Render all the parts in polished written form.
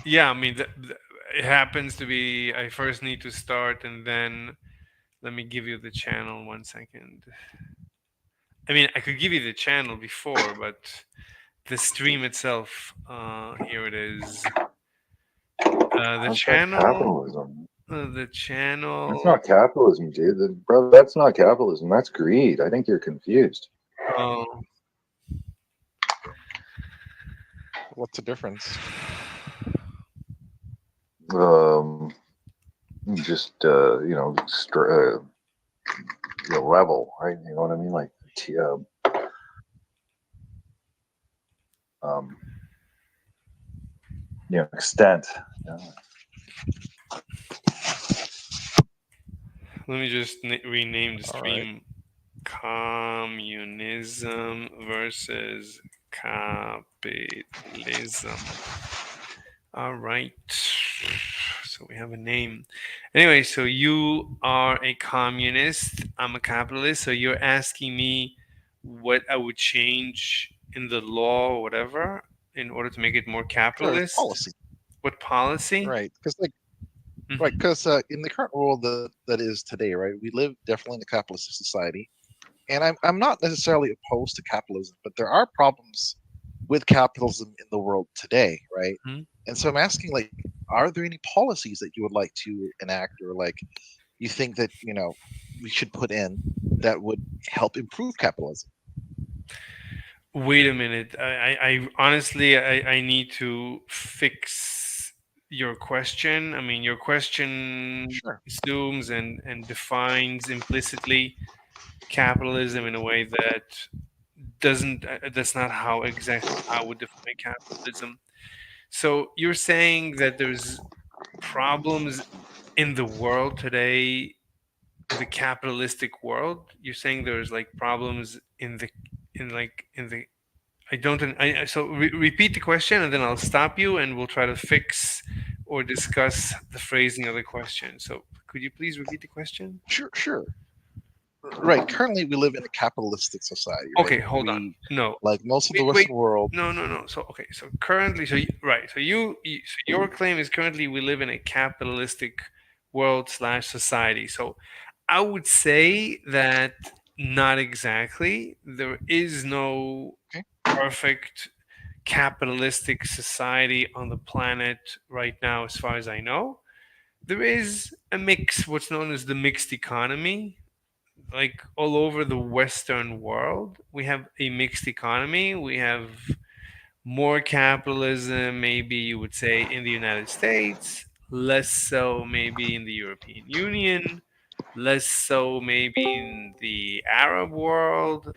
Yeah, I mean, it happens to be. I first need to start, and then let me give you the channel 1 second. I mean, I could give you the channel before, but the stream itself. Here it is. The How's that channel. capitalism? The That's channel. not capitalism, dude. Brother, that's not capitalism. That's greed. I think you're confused. Oh, What's the difference? Um, just level, right? You know what I mean? Like, um, extent. You know? let me just rename the All right. stream. Communism versus capitalism. All right. So we have a name. Anyway, so you are a communist. I'm a capitalist. So you're asking me what I would change in the law or whatever in order to make it more Sure, capitalist. policy, What policy? right? Because like right, Hmm. because in the current world that is today, right, we live definitely in a capitalist society, and I'm not necessarily opposed to capitalism, but there are problems with capitalism in the world today, right? And so I'm asking, like, are there any policies that you would like to enact, or like you think that we should put in that would help improve capitalism? Wait a minute. I honestly, I need to fix your question. I mean, your question Sure. assumes and defines implicitly capitalism in a way that doesn't. That's not how exactly I would define capitalism. So you're saying that there's problems in the world today, the capitalistic world. You're saying there's like problems in the I don't. So repeat the question, and then I'll stop you, and we'll try to fix or discuss the phrasing of the question. So could you please repeat the question? Sure, sure. Right. Currently, we live in a capitalistic society, right? Okay, hold on. We, No, like most of the wait. Western world. No, no, no. So okay. So currently, right. So so your claim is currently we live in a capitalistic world slash society. So I would say that not exactly. There is no Okay. perfect capitalistic society on the planet right now, as far as I know. There is a mix, what's known as the mixed economy. Like all over the Western world, we have a mixed economy. We have more capitalism, maybe you would say, in the United States, less so maybe in the European Union, less so maybe in the Arab world,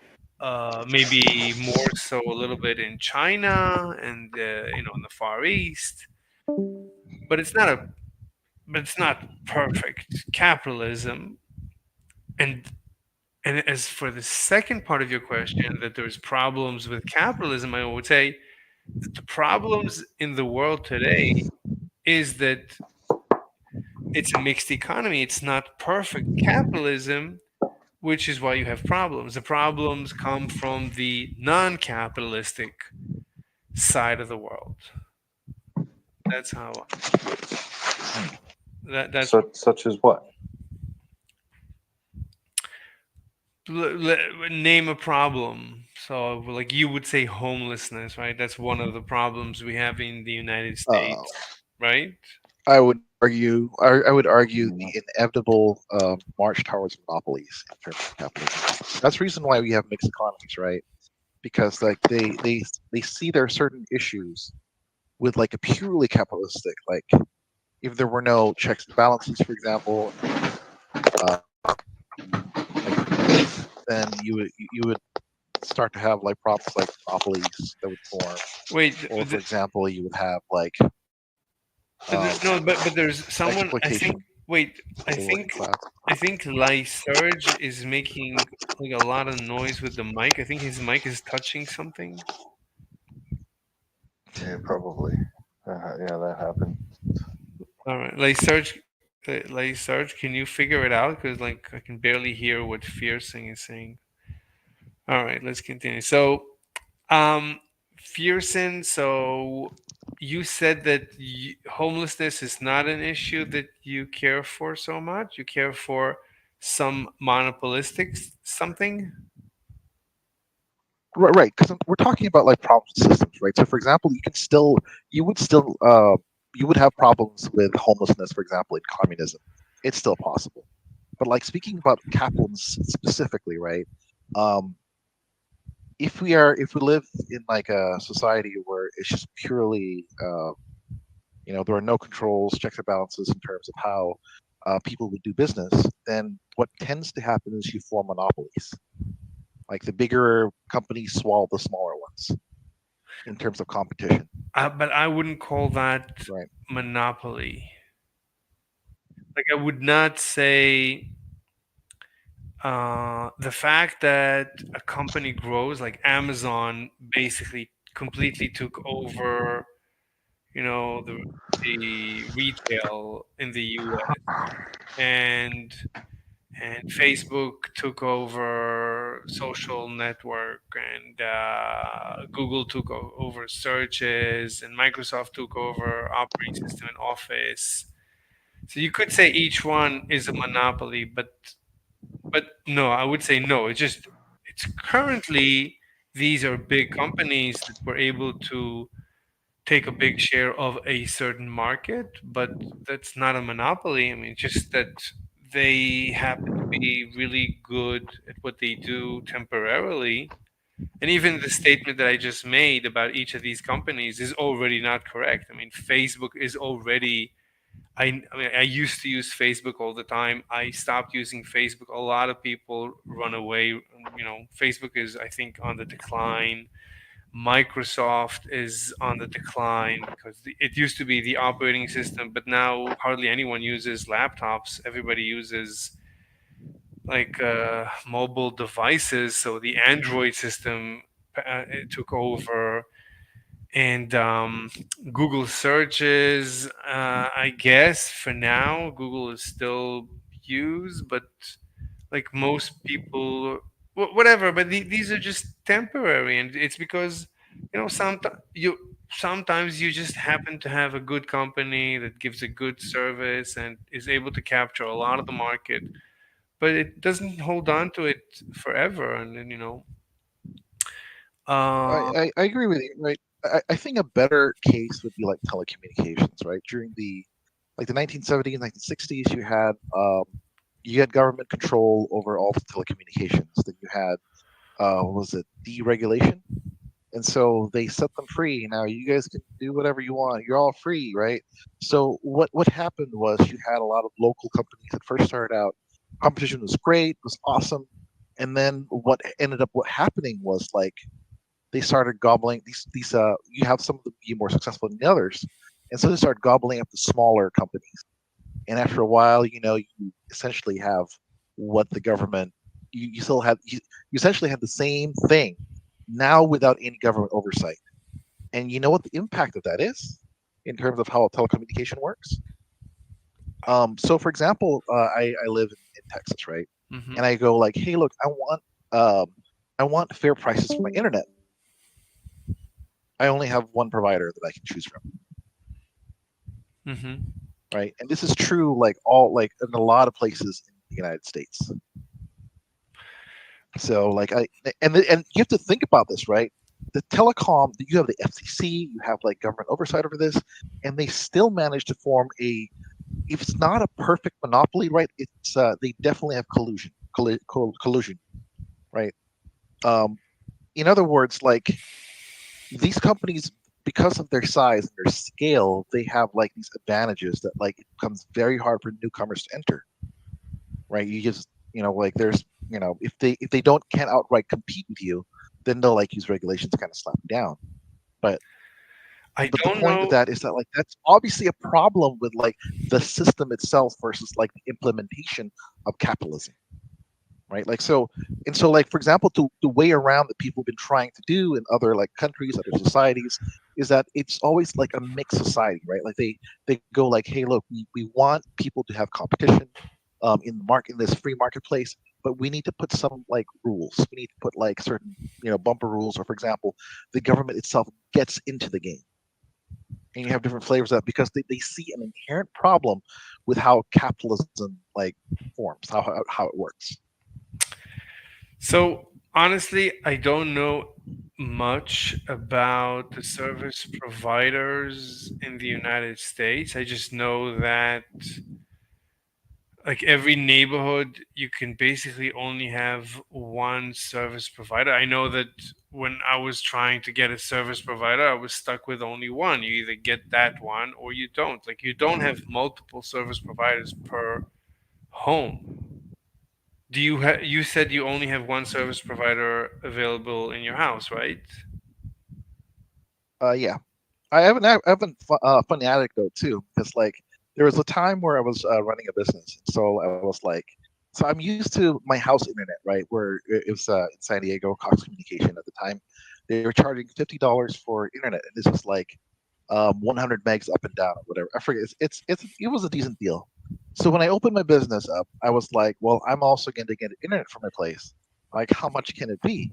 maybe more so a little bit in China and in the Far East. But it's not perfect capitalism. And and as for the second part of your question, that there's problems with capitalism, I would say that the problems in the world today is that it's a mixed economy. It's not perfect capitalism, which is why you have problems. The problems come from the non-capitalistic side of the world. That's how that's Such as what? name a problem. So like you would say homelessness, right? That's one of the problems we have in the United Uh, States, right? I would argue Mhm. the inevitable march towards monopolies in terms of capitalism. That's the reason why we have mixed economies, right? Because like they see there are certain issues with like a purely capitalistic, like if there were no checks and balances, for example, uh, then you would start to have like problems like monopolies that would form, Wait, or for example, you would have like um, no, but there's someone. I think. exploitation Wait, I of the working think class. I think Surge is making like a lot of noise with the mic. I think his mic is touching something. Yeah, probably. Yeah, that happened. All right, Surge, can you figure it out? Because like I can barely hear what Fearsing is saying. All right, let's continue. So, um, Fearson. So you said that homelessness is not an issue that you care for so much. You care for some monopolistic something. Right, because we're talking about like problems with systems, right? So, for example, you would still, you would have problems with homelessness, for example, in communism. It's still possible. But like speaking about capitalism specifically, right? Um, if we live in like a society where it's just purely, there are no controls, checks and balances in terms of how people would do business, then what tends to happen is you form monopolies. Like the bigger companies swallow the smaller ones in terms of competition, But I wouldn't call that right? monopoly. Like I would not say the fact that a company grows, like Amazon, basically completely took over, the retail in the U.S. and Facebook took over social network, and Google took over searches, and Microsoft took over operating system and Office. So you could say each one is a monopoly, but no, I would say no. It's currently these are big companies that were able to take a big share of a certain market, but that's not a monopoly. I mean, just that they happen to be really good at what they do temporarily. And even the statement that I just made about each of these companies is already not correct. I mean, Facebook is already I used to use Facebook all the time. I stopped using Facebook. A lot of people run away. Facebook is, I think, on the decline. Microsoft is on the decline because it used to be the operating system, but now hardly anyone uses laptops. Everybody uses like mobile devices. So the Android system it took over, and Google searches. I guess for now, Google is still used, but like most people, whatever. But these are just temporary, and it's because sometimes you just happen to have a good company that gives a good service and is able to capture a lot of the market, but it doesn't hold on to it forever. And then uh, I agree with you, right? I think a better case would be like telecommunications, right? During the 1970s, 1960s, you had government control over all the telecommunications. Then you had what was it, deregulation, and so they set them free. Now you guys can do whatever you want. You're all free, right? So what happened was you had a lot of local companies that first started out. Competition was great, was awesome, and then what happening was like they started gobbling these. You have some of them be more successful than the others, and so they started gobbling up the smaller companies. And after a while, you essentially have what the government you still have you essentially have the same thing now without any government oversight. And you know what the impact of that is in terms of how telecommunication works? So, for example, I live in Texas, right? mhm, And I go like, hey, look, um, I want fair prices for my internet. I only have one provider that I can choose from, mhm. right? And this is true like all like in a lot of places in the United States. So like and you have to think about this, right? The telecom, you have the FCC, you have like government oversight over this, and they still manage to form if it's not a perfect monopoly, right? It's they definitely have collusion, right? Um, in other words, like these companies, because of their size and their scale, they have like these advantages that like it becomes very hard for newcomers to enter, right? You just like there's if they don't can't outright compete with you, then they'll like use regulations to kind of slap you down. But I but the don't point of know. that is that like that's obviously a problem with like the system itself versus like the implementation of capitalism, right? Like so, and so like for example, the way around that people have been trying to do in other like countries, other societies, is that it's always like a mixed society, right? Like they go like, hey, look, we want people to have competition in the market in this free marketplace, but we need to put some like rules. We need to put like certain bumper rules, or for example, the government itself gets into the game, and you have different flavors of that because they see an inherent problem with how capitalism like forms, how it works. So honestly, I don't know much about the service providers in the United States. I just know that like every neighborhood you can basically only have one service provider. I know that when I was trying to get a service provider, I was stuck with only one. You either get that one or you don't. Like you don't have multiple service providers per home. You said you only have one service provider available in your house, right? Yeah, I have a funny anecdote too, because like there was a time where I was running a business, so I was like, so I'm used to my house internet, right? Where it was in San Diego, Cox Communication at the time. They were charging $50 for internet, and this was like 100 megs up and down or whatever. I forget. It was a decent deal. So when I opened my business up, I was like, well, I'm also going to get internet for my place. Like, how much can it be?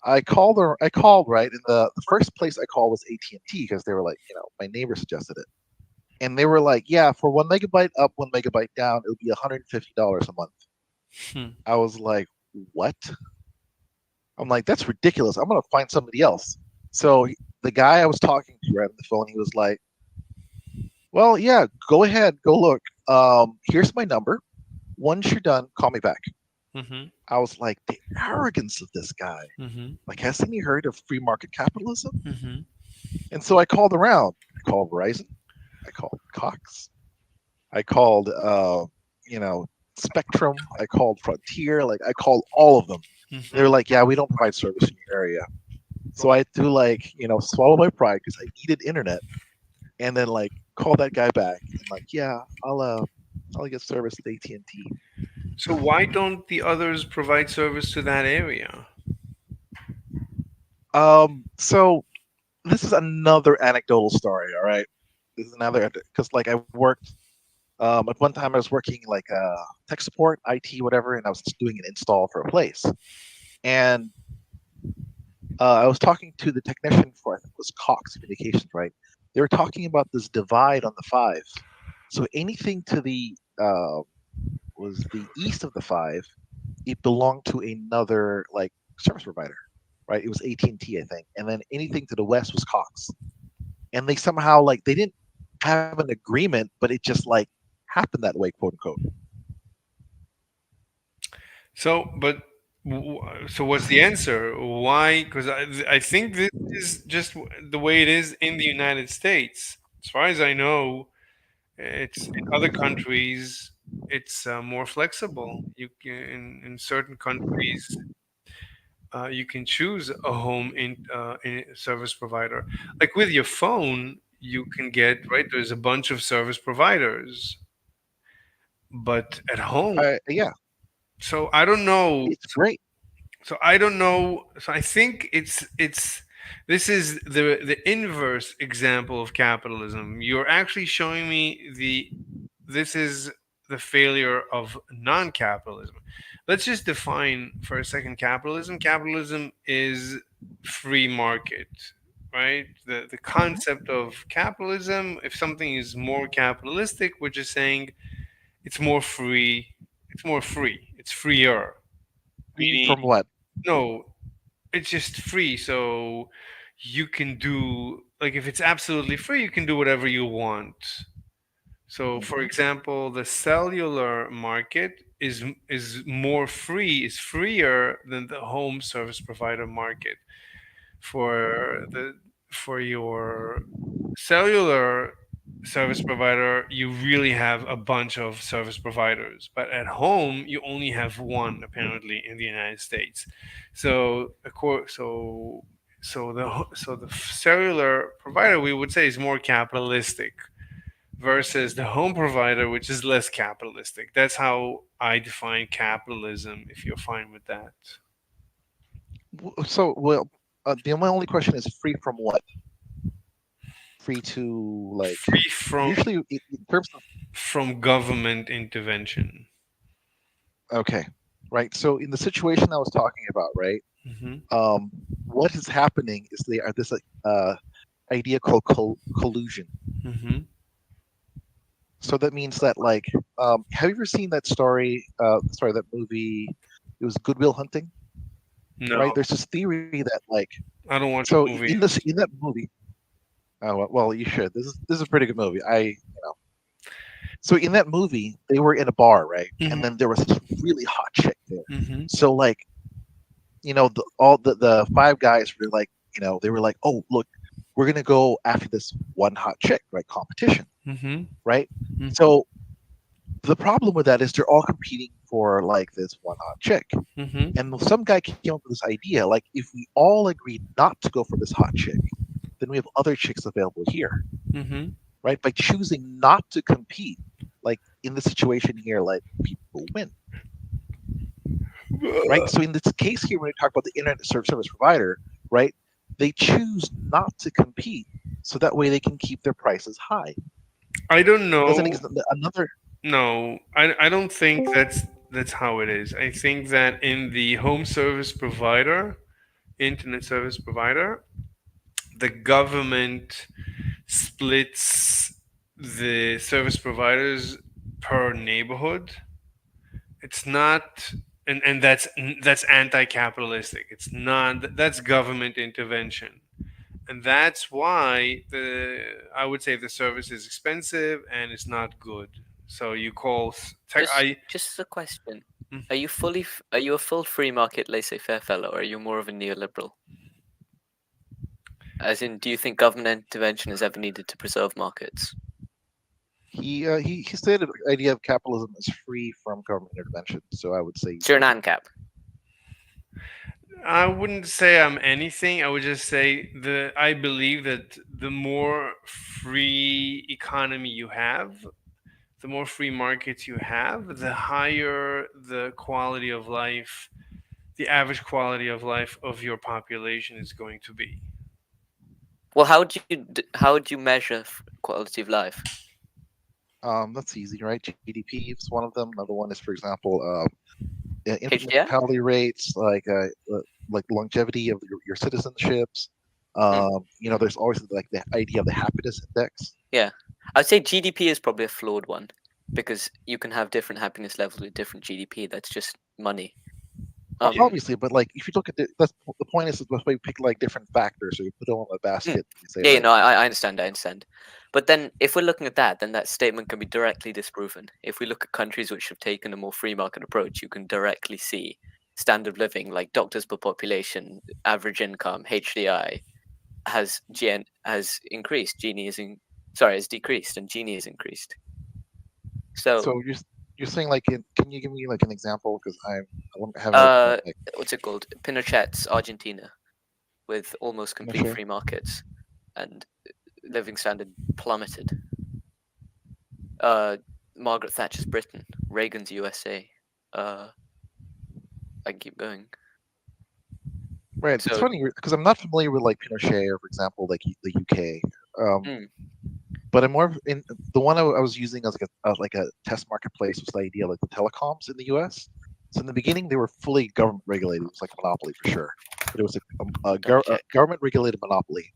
I called right, and the first place I called was AT&T because they were like, my neighbor suggested it, and they were like, yeah, for 1 megabyte up, 1 megabyte down, it would be $150 a month. Hmm. I was like, what? I'm like, that's ridiculous. I'm gonna find somebody else. So the guy I was talking to right on the phone, he was like, well, yeah, go ahead, go look. Here's my number. Once you're done, call me back. Mhm. I was like, the arrogance of this guy. Mhm. Like, hasn't he heard of free market capitalism? Mhm. And so I called around. I called Verizon. I called Cox. I called, you know, Spectrum. I called Frontier. Like I called all of them. They were Mhm. like, "Yeah, we don't provide service in your area." So I had to like, swallow my pride because I needed internet, and then like call that guy back and like, "Yeah, I'll get service at AT&T." So why don't the others provide service to that area? So this is another anecdotal story. All right, this is another because like I worked. At one time, I was working like tech support, IT, whatever, and I was doing an install for a place. And I was talking to the technician for, I think it was Cox Communications, right? They were talking about this divide on the five. So anything to the was the east of the five, it belonged to another like service provider, right? It was AT&T, I think, and then anything to the west was Cox. And they somehow like they didn't have an agreement, but it just like happened that way, quote unquote. So, but so what's the answer? Why? Because I think this is just the way it is in the United States. As far as I know, it's in other countries. It's more flexible. You can in certain countries you can choose a home in service provider. Like with your phone, you can get right. There's a bunch of service providers, but at home. Yeah, So I don't know. it's great. So I don't know. So I think it's this is the inverse example of capitalism. You're actually showing me the this is the failure of non-capitalism. Let's just define for a second capitalism. Capitalism is free market, right? The Hmm. concept of capitalism, if something is more capitalistic, we're just saying it's more free, it's more free, it's freer. Meaning From what? no, it's just free, so you can do like if it's absolutely free, you can do whatever you want. So, for Hmm. example, the cellular market is more free, is freer than the home service provider market. For the for your cellular service provider, you really have a bunch of service providers, but at home you only have one apparently in the United States. So, so the cellular provider we would say is more capitalistic versus the home provider, which is less capitalistic. That's how I define capitalism, if you're fine with that. So, well, my only question is free from what? Free to like Free from usually in terms of government intervention. okay, right. So in the situation I was talking about, right? Hmm. Um, what is happening is they are this like idea called collusion. Mm-hmm. So that means that like, have you ever seen that story? Sorry, that movie. It was Goodwill Hunting, No, right? There's this theory that like, I don't watch so in this movies. in that movie. Oh well, you should. This is a pretty good movie. So in that movie, they were in a bar, right? And Mm-hmm. then there was this really hot chick there. Mm-hmm. So like, all the five guys were like, they were like, oh look, we're gonna go after this one hot chick, right? Competition, Mm-hmm. right? So the problem with that is they're all competing for like this one hot chick. Mm-hmm. And some guy came up with this idea, like if we all agree not to go for this hot chick, then we have other chicks available here, Mm-hmm. right? By choosing not to compete, like in the situation here, like people win, right? So in this case here, when we talk about the internet service provider, right, they choose not to compete so that way they can keep their prices high. I don't And that's know. another. No, I don't think that's how it is. I think that in the home service provider, internet service provider, the government splits the service providers per neighborhood. It's not, and that's anti-capitalistic. It's not. That's government intervention, and that's why the I would say the service is expensive and it's not good. So you call tech. Just a question. Mm. Are you a full free market laissez-faire fellow, or are you more of a neoliberal? As in, do you think government intervention is ever needed to preserve markets? He stated the idea of capitalism is free from government intervention. So I would say So you're an ANCAP. I wouldn't say I'm anything. I would just say I believe that the more free economy you have, the more free markets you have, the higher the quality of life, the average quality of life of your population is going to be. Well, how would you measure quality of life? that's easy, right? GDP is one of them. Another one is, for example, infant HDR? mortality rates, like longevity of your citizenships. There's always like the idea of the happiness index. Yeah, I'd say GDP is probably a flawed one because you can have different happiness levels with different GDP. That's just money. Obviously, but like if you look at that's the point is that we pick like different factors, so you put them on a basket. And you say, Yeah, right, I understand. I understand. But then, if we're looking at that, then that statement can be directly disproven. If we look at countries which have taken a more free market approach, you can directly see standard of living, like doctors per population, average income, HDI, has increased. Has decreased, and Gini has increased. So, so you're saying like, can you give me like an example? Because I won't have it like what's it called? Pinochet's Argentina, with almost complete Pinochet. free markets, and living standard plummeted. Margaret Thatcher's Britain, Reagan's USA. I can keep going. Right. It's So, funny because I'm not familiar with like Pinochet or, for example, like the UK. mm, But I'm more in the one I was using as like a test marketplace was the idea like the telecoms in the U.S. So in the beginning they were fully government regulated. It was like a monopoly for sure, but it was a okay. government regulated monopoly,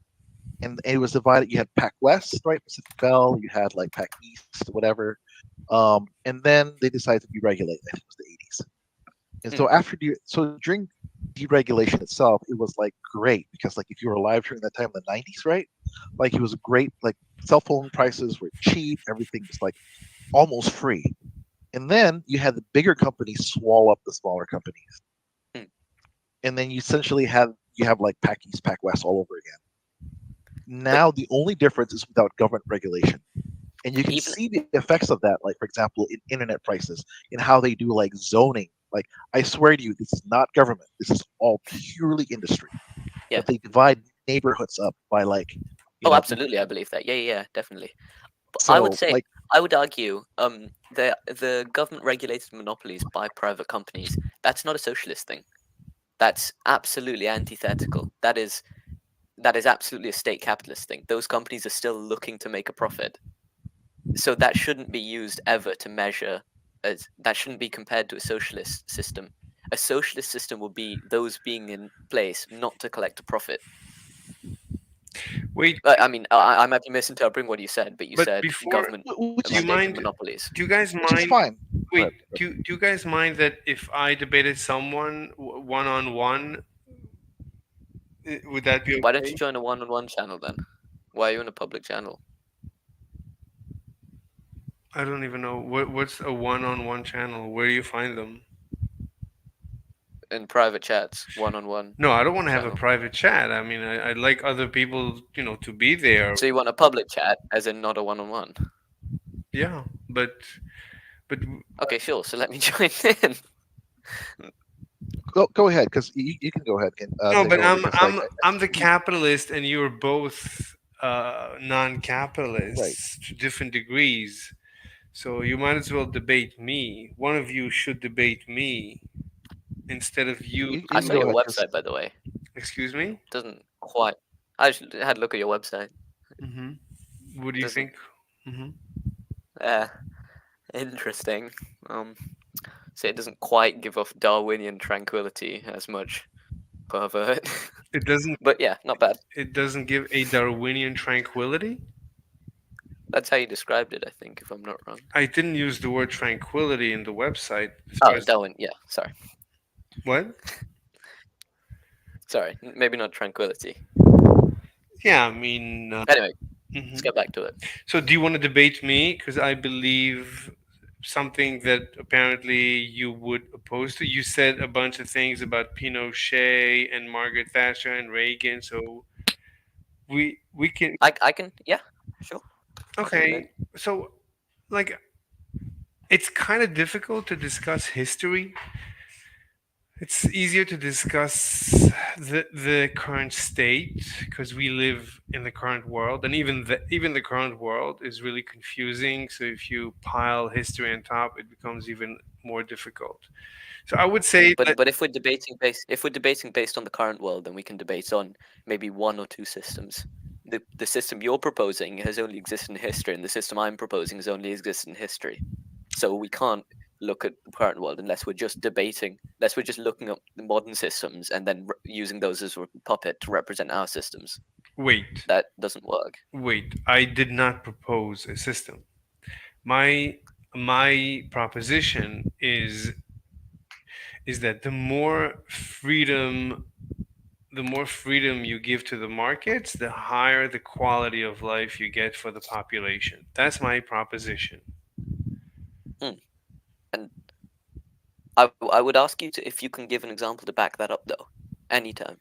and it was divided. You had Pac West, right, Pacific Bell. You had like Pac East, whatever. And then they decided to deregulate. I think it was the 80s. And so so during deregulation itself, it was like great because like if you were alive during that time in the 90s, right? Like it was great. Like cell phone prices were cheap. Everything was like almost free. And then you had the bigger companies swallow up the smaller companies. Mm. And then you have like Pac East, Pac West all over again. But Now the only difference is without government regulation. And you can even see the effects of that, like for example, in internet prices, in how they do like zoning. Like I swear to you, this is not government. This is all purely industry. yeah. But they divide neighborhoods up by like, you Oh, know, absolutely, I believe that. Yeah, definitely. But so like I would argue, the government regulated monopolies by private companies. That's not a socialist thing. That's absolutely antithetical. That is absolutely a state capitalist thing. Those companies are still looking to make a profit. So that shouldn't be used ever to measure that shouldn't be compared to a socialist system. A socialist system will be those being in place not to collect a profit. Wait, I mean, I might be misinterpreting what you said, but you but said before, government which do you is mandating mind? monopolies. Do you guys which is mind? fine. Go Wait, ahead. do you guys mind that if I debated someone one on one, would that be Why don't you okay? join a one-on-one channel then? Why are you in a public channel? I don't even know what's a one on one channel. Where do you find them? In private chats, one-on-one No, I don't want to have a channel. private chat. I mean, I'd like other people, to be there. So you want a public chat, as in not a one-on-one? Yeah, but Okay, sure. So let me join in. Go ahead, because you can go ahead and no, take but over because I'm the you, capitalist, and you're both right. non-capitalists to different degrees. So you might as well debate me. One of you should debate me instead of you. I You can saw go your ahead because website, by the way. Excuse me. Doesn't quite. I had a look at your website. Hmm. What do you Doesn't. think? Hmm. Uh, interesting. So it doesn't quite give off Darwinian tranquility as much, pervert. It doesn't. But yeah, not bad. It doesn't give a Darwinian tranquility. That's how you described it, I think, if I'm not wrong. I didn't use the word tranquility in the website. As far Oh, as Darwin. Yeah, sorry. what? Sorry. Maybe not tranquility. Yeah, I mean. Anyway, let's Mhm. get back to it. So, do you want to debate me? Because I believe something that apparently you would oppose to. You said a bunch of things about Pinochet and Margaret Thatcher and Reagan. So we can. I can. Yeah, sure. I debate. Okay. So, like, it's kind of difficult to discuss history. It's easier to discuss the current state because we live in the current world, and even the current world is really confusing. So if you pile history on top, it becomes even more difficult. So I would say that But if we're debating based on the current world, then we can debate on maybe one or two systems. The system you're proposing has only existed in history, and the system I'm proposing has only existed in history. So we can't look at the current world unless we're just debating, unless we're just looking at the modern systems and then using those as a puppet to represent our systems. wait, That doesn't work. wait. I did not propose a system. My my proposition is that the more freedom you give to the markets, the higher the quality of life you get for the population. That's my proposition. Mm. And I would ask you to if you can give an example to back that up, though, anytime,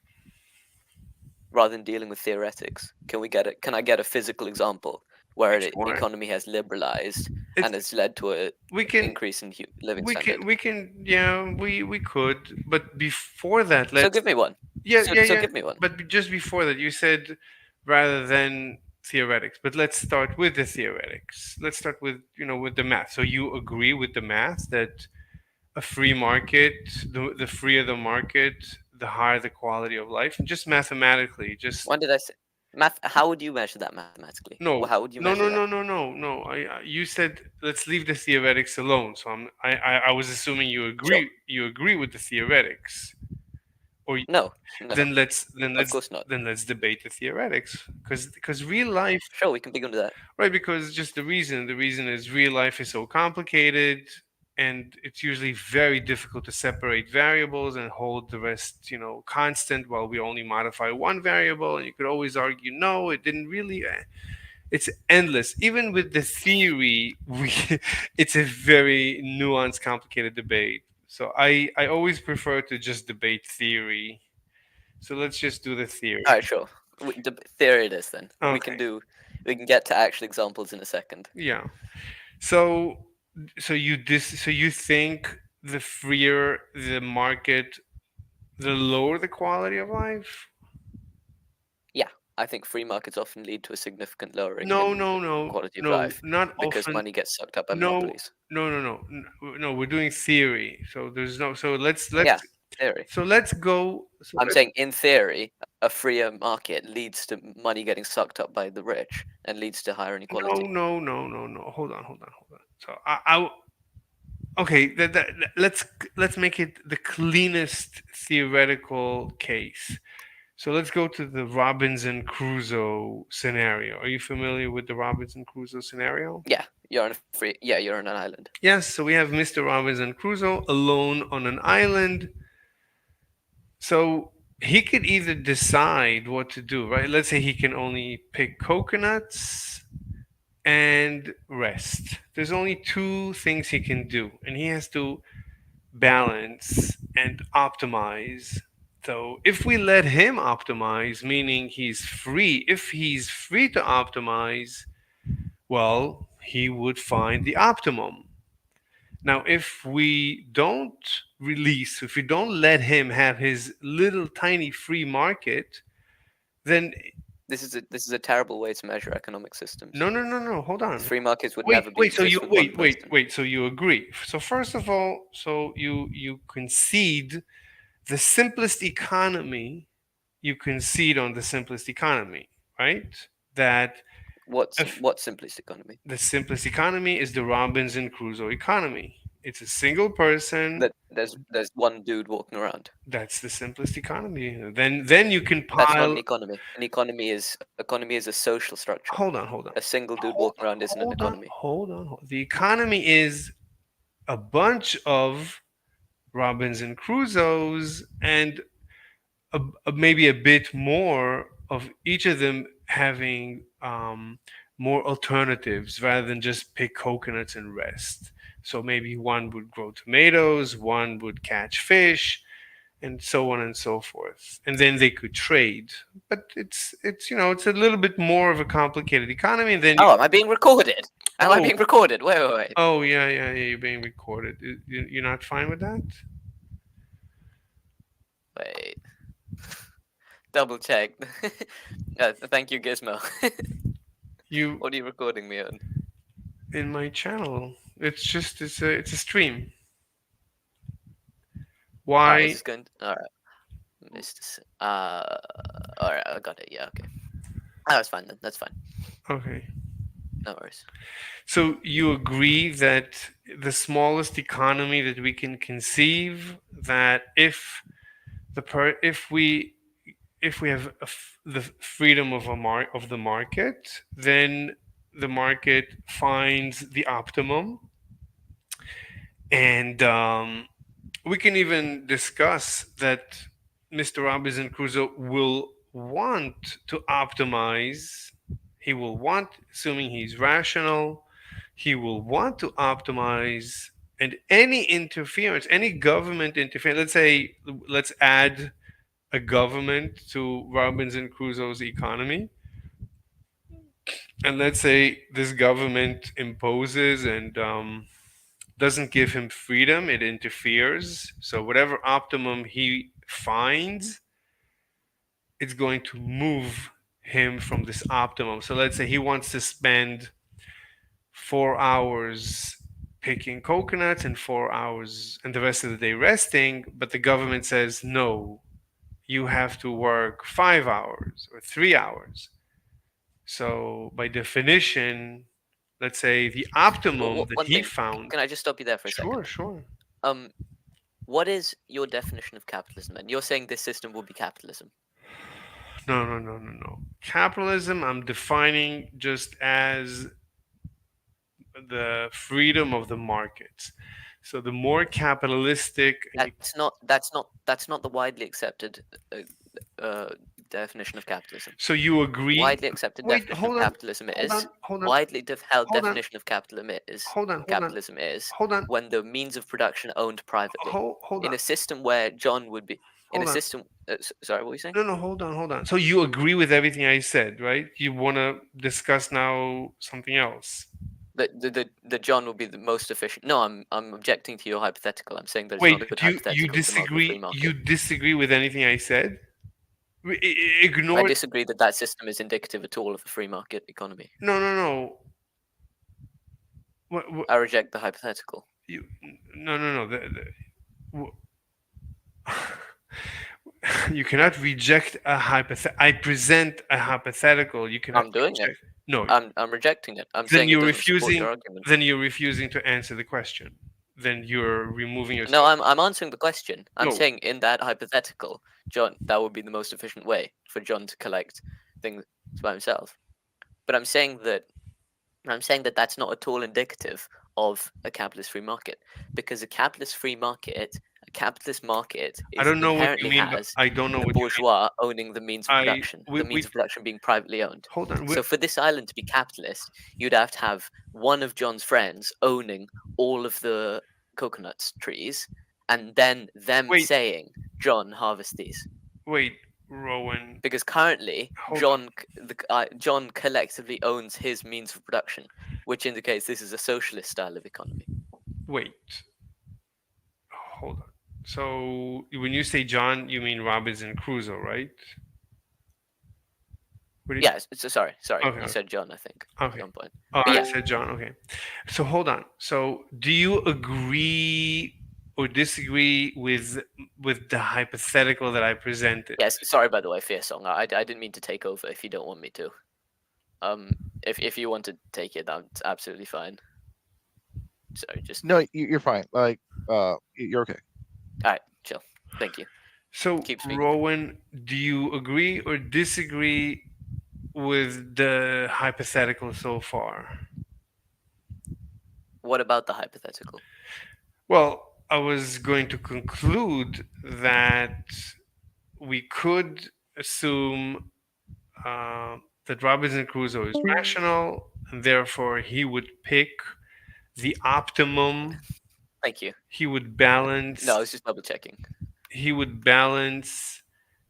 rather than dealing with theoretics. Can I get a physical example where the Sure. economy has liberalized It's and has led to a we can increase in living we can standard? we can yeah we could, but before that, So let's give me one. yeah yeah So yeah give me one. but just before that, you said rather than theoretics, but let's start with the theoretics. Let's start with the math. So you agree with the math that a free market, the freer the market, the higher the quality of life, and just mathematically, just When did I say math? How would you measure that mathematically? no, Well, how would you no, measure no, that? no, no, no, no. You said let's leave the theoretics alone. So I was assuming you Sure. agree. You agree with the theoretics, or No, no, then let's then of let's course not. then let's debate the theoretics because real life, Sure, we can begin with that. right? Because just the reason is real life is so complicated, and it's usually very difficult to separate variables and hold the rest constant while we only modify one variable. And you could always argue no, it didn't really. It's endless. Even with the theory, it's a very nuanced, complicated debate. So I always prefer to just debate theory. So let's just do the All theory. right, sure. Theory it is then. Okay. We can get to actual examples in a second. Yeah. So so you think the freer the market, the lower the quality of life? Yeah, I think free markets often lead to a significant lowering No, in no, no, quality of no, life not because often. money gets sucked up by No, monopolies. no, no, no, no. We're doing theory. So there's no. So let's Yeah, let's theory. so let's go. So I'm let's saying in theory, a freer market leads to money getting sucked up by the rich and leads to higher no, inequality. no, no, no, no. Hold on. So okay. Let's make it the cleanest theoretical case. So let's go to the Robinson Crusoe scenario. Are you familiar with the Robinson Crusoe scenario? Yeah, you're on a free. Yeah, you're on an island. Yes, so we have Mr. Robinson Crusoe alone on an island. So he could either decide what to do, right? Let's say he can only pick coconuts and rest. There's only two things he can do, and he has to balance and optimize. So if we let him optimize, meaning he's free, if he's free to optimize, well, he would find the optimum. Now, if we don't release, if we don't let him have his little tiny free market, then This is a terrible way to measure economic systems. no, hold on. Free markets would Wait, never be wait, so you exist with one person. so you agree. So first of all, so you concede the simplest economy, you concede on the simplest economy, right? That if What simplest economy? the simplest economy is the Robinson Crusoe economy. It's a single person. That there's one dude walking around. That's the simplest economy. Then you can That's not an pile. economy. An economy is a social structure. Hold on. A single dude walking around isn't an economy. Hold on. The economy is a bunch of Robinson Crusoes and maybe a bit more of each of them having more alternatives rather than just pick coconuts and rest. So maybe one would grow tomatoes, one would catch fish, and so on and so forth. And then they could trade. But it's it's a little bit more of a complicated economy. And then Oh, am I being recorded? Am I Oh. being recorded? Wait. oh yeah, you're being recorded. You're not fine with that? Wait. Double check. Thank you, Gizmo. You What are you recording me on? in my channel. It's a stream. Alright, Why? is this going? Alright, Mr. Alright, I got it. Yeah, okay. Oh, that's fine then. That's fine. Okay. No worries. So you agree that the smallest economy that we can conceive, that if we have the freedom of of the market, then the market finds the optimum, and we can even discuss that Mr. Robinson Crusoe will want to optimize. He will want, assuming he's rational, he will want to optimize, and any interference, any government interference, let's add a government to Robinson Crusoe's economy. And let's say this government imposes and doesn't give him freedom, it interferes. So, whatever optimum he finds, it's going to move him from this optimum. So, let's say he wants to spend 4 hours picking coconuts and 4 hours and the rest of the day resting, but the government says, no, you have to work 5 hours or 3 hours. So, by definition, let's say the optimum that One he thing. found. Can I just stop you there for a Sure, second? sure. What is your definition of capitalism? And you're saying this system will be capitalism. No. Capitalism, I'm defining just as the freedom of the markets. So the more capitalistic, That's not the widely accepted definition of capitalism. so you agree? Widely accepted Wait, definition hold of on, capitalism hold is on, hold on, widely held hold on, definition of hold on, capitalism is hold on, when the means of production are owned privately. hold In on, a system where John would be in a hold on. system. Sorry, what were you saying? No, hold on. So you agree with everything I said, right? You want to discuss now something else? The John will be the most efficient. No, I'm objecting to your hypothetical. I'm saying that it's Wait, not a good you hypothetical to model a free disagree? market. You disagree with anything I said? I Ignore. disagree that that system is indicative at all of a free market economy. No. What, I reject the hypothetical. you, no. You cannot reject a hypothetical. I present a hypothetical. You cannot I'm doing it. reject. No. I'm rejecting it. I'm Then saying it you're doesn't support refusing. your argument. Then you're refusing to answer the question. then you're removing No, yourself. I'm answering the question. I'm No, saying in that hypothetical, John, that would be the most efficient way for John to collect things by himself. But I'm saying that that's not at all indicative of a capitalist free market, because a capitalist market I is don't know what you inherently mean, but has I don't know the what you mean. bourgeois owning I the we means of production being privately owned. hold on. So for this island to be capitalist, you'd have to have one of John's friends owning all of the coconuts trees, and then them Wait, saying, "John, harvest these." wait, Rowan. Because currently Hold on. John collectively owns his means of production, which indicates this is a socialist style of economy. Wait, hold on. So when you say John, you mean Robinson Crusoe, right? What do you, Yes, so sorry, okay, you okay, said John, I think, at okay. one point. Oh, But I yeah, said John. Okay. So hold on. So do you agree or disagree with the hypothetical that I presented? yes. Sorry, by the way, Fear Song. I didn't mean to take over. If you don't want me to, if you want to take it, that's absolutely fine. Sorry, just No, you're fine. Like, you're okay. all right, chill. Thank you. So Keep speaking. Rowan, do you agree or disagree with the hypothetical so far? What about the hypothetical? Well, I was going to conclude that we could assume that Robinson Crusoe is rational, and therefore he would pick the optimum. Thank you. He would No, I balance. was just double checking. He would balance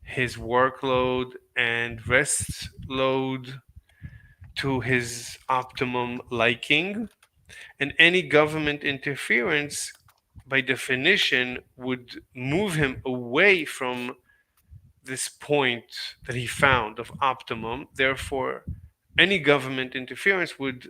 his workload and rest load to his optimum liking, and any government interference, by definition, would move him away from this point that he found of optimum. Therefore, any government interference would,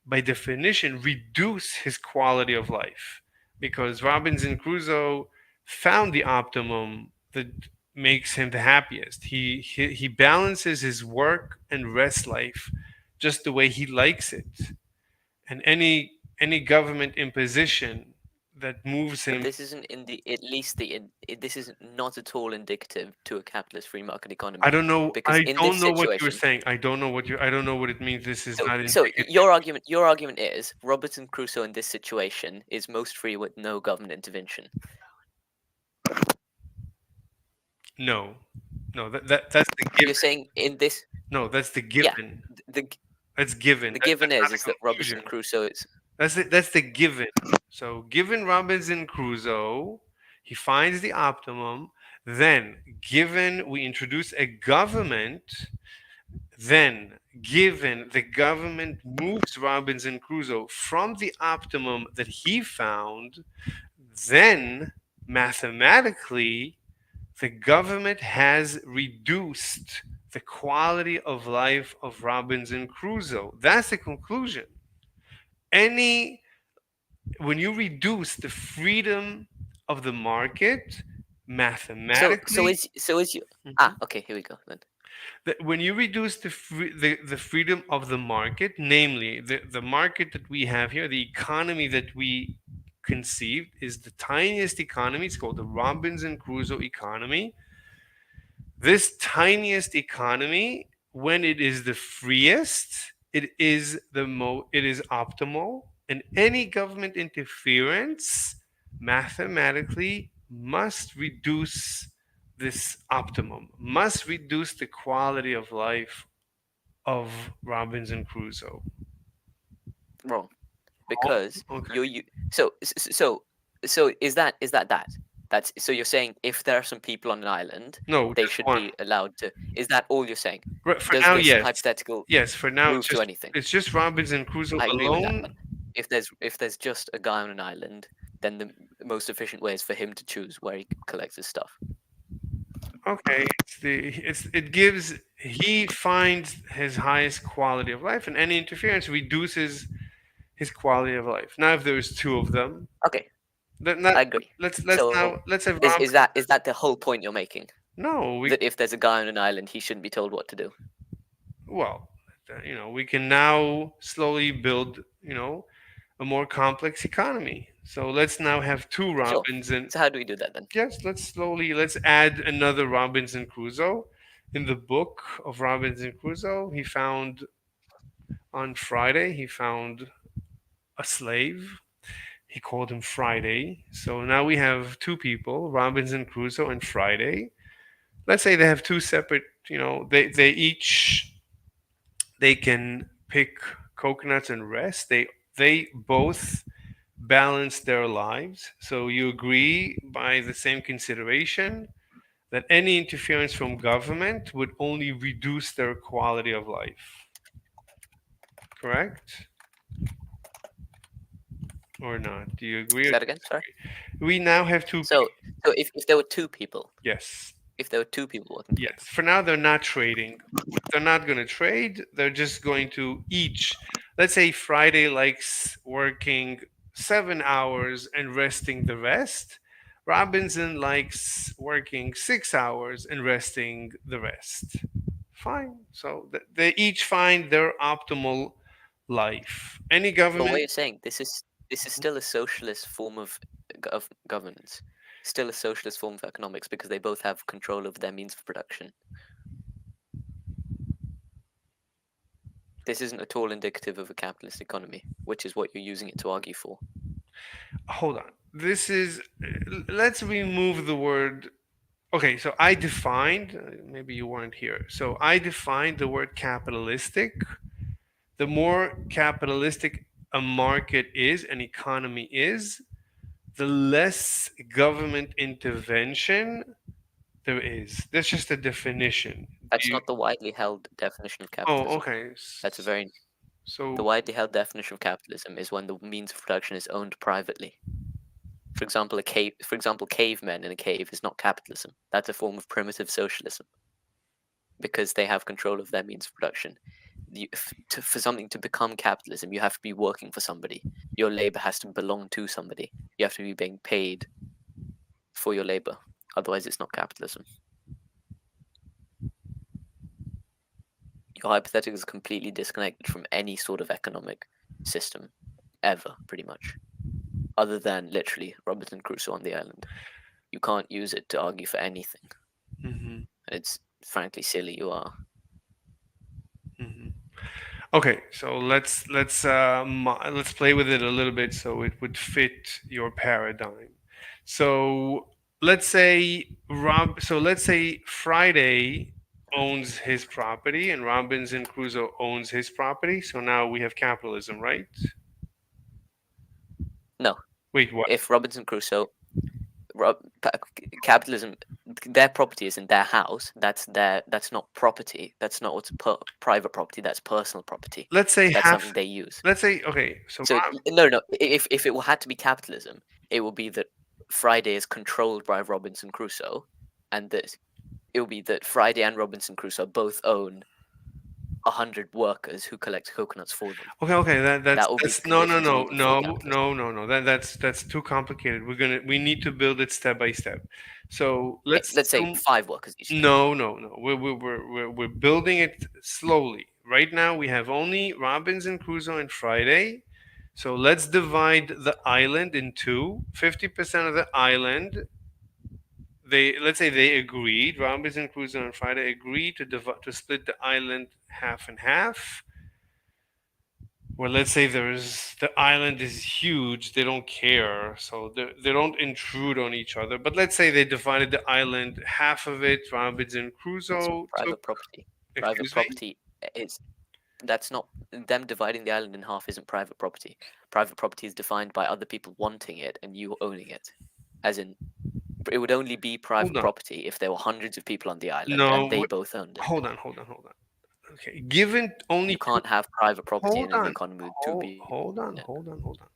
by definition, reduce his quality of life because Robinson Crusoe found the optimum that makes him the happiest. He balances his work and rest life just the way he likes it, and any government imposition that moves But him. this isn't in the at least this is not at all indicative to a capitalist free market I economy, don't know. because I in this don't know what you're situation, saying. I don't know what you. I don't know what it means. This is not so indicative. your argument is Robinson Crusoe in this situation is most free with no government intervention. No, no. That's the You're given. saying in this, No, that's the yeah, given. the That's given. the given That's not is the that Robinson conclusion. Crusoe is That's it. That's the given. So, given Robinson Crusoe, he finds the optimum. Then, given we introduce a government, then, given the government moves Robinson Crusoe from the optimum that he found, then mathematically, the government has reduced the quality of life of Robinson Crusoe. That's the conclusion. Any When you reduce the freedom of the market mathematically, so is you mhm, okay, here we go then. when you reduce the freedom of the market, namely the market that we have here, the economy that we conceived is the tiniest economy. It's called the Robinson Crusoe economy. This tiniest economy, when it is the freest, it is optimal, and any government interference mathematically must reduce this optimum, must reduce the quality of life of Robinson Crusoe. Wrong, Oh, because okay. you is that that's so you're saying if there are some people on an island, No, they just should one. be allowed to. Is that all you're saying? Right, for Does now, this yes. hypothetical Yes, for now move to anything? it's just Robinson Crusoe I agree with that. alone. If there's just a guy on an island, then the most efficient way is for him to choose where he collects his stuff. Okay, it gives he finds his highest quality of life, and any interference reduces his quality of life. Now, if there's two of them, Okay, then not, I agree. let's So now let's have is Robinson. is that the whole point you're making? No, we That if there's a guy on an island, he shouldn't be told what to do. well, we can now slowly build a more complex economy. So let's now have two Sure. Robinson. So how do we do that then? Yes, let's add another Robinson Crusoe. In the book of Robinson Crusoe, he found on Friday, he found a slave. He called him Friday. So now we have two people, Robinson Crusoe and Friday. Let's say they have two separate, they each they can pick coconuts and rest. They both balance their lives. So you agree by the same consideration that any interference from government would only reduce their quality of life. Correct? Or not? Do you agree Say or that again. Sorry. disagree? We now have two So people. if there were two people, Yes. if there were two people working Yes. together, For now, they're not trading. They're not going to trade. They're just going to each. Let's say Friday likes working 7 hours and resting the rest. Robinson likes working 6 hours and resting the rest. Fine. So they each find their optimal life. Any but what government. you're saying, this is still a socialist form of governance, still a socialist form of economics because they both have control over their means of production. This isn't at all indicative of a capitalist economy, which is what you're using it to argue for. Hold on. This is. Let's remove the word. Okay, so I defined, maybe you weren't here. So I defined the word capitalistic. The more capitalistic a market is, an economy is, the less government intervention there is. That's just a definition. That's not the widely held definition of Oh, capitalism. okay. That's a very The So, widely held definition of capitalism is when the means of production is owned privately. For example, cavemen in a cave is not capitalism. That's a form of primitive socialism because they have control of their means of production. For something to become capitalism, you have to be working for somebody. Your labor has to belong to somebody. You have to be being paid for your labor. Otherwise, it's not capitalism. Your hypothetical is completely disconnected from any sort of economic system, ever, pretty much, other than literally Robinson Crusoe on the island. You can't use it to argue for anything. mhm, It's frankly silly. You are. mhm. Okay, so let's play with it a little bit so it would fit your paradigm. So let's say Friday owns his property and Robinson Crusoe owns his property. So now we have capitalism, right? No. Wait, what? If Robinson Crusoe, Rob, capitalism, their property is in their house. That's not property. That's not what's private property. That's personal property. Let's say That's half. something they use. Let's say okay. So So no. If it had to be capitalism, it will be that Friday is controlled by Robinson Crusoe, and that it will be that Friday and Robinson Crusoe both own 100 workers who collect coconuts for them. okay. That will be the That's no no conditions no needed for no capitalism. no no no. That's too complicated. We need to build it step by step. So Okay, let's let's say assume 5 workers each then. no. We're building it slowly. Right now we have only Robinson Crusoe and Friday. So let's divide the island in two. 50% of the island. Let's say they agreed. Robinson Crusoe and Friday agreed to split the island half and half. Well, let's say the island is huge. They don't care, so they don't intrude on each other. But let's say they divided the island. Half of it, Robinson It's Crusoe took. private property. Private Excuse me. property is That's not them dividing the island in half. Isn't private property. Private property is defined by other people wanting it and you owning it. As in, it would only be Hold private on. property if there were hundreds of people on the island and No. they both owned it. Hold on. Okay. Given only You two. can't have private property Hold in an on. economy with two people in it. Hold on.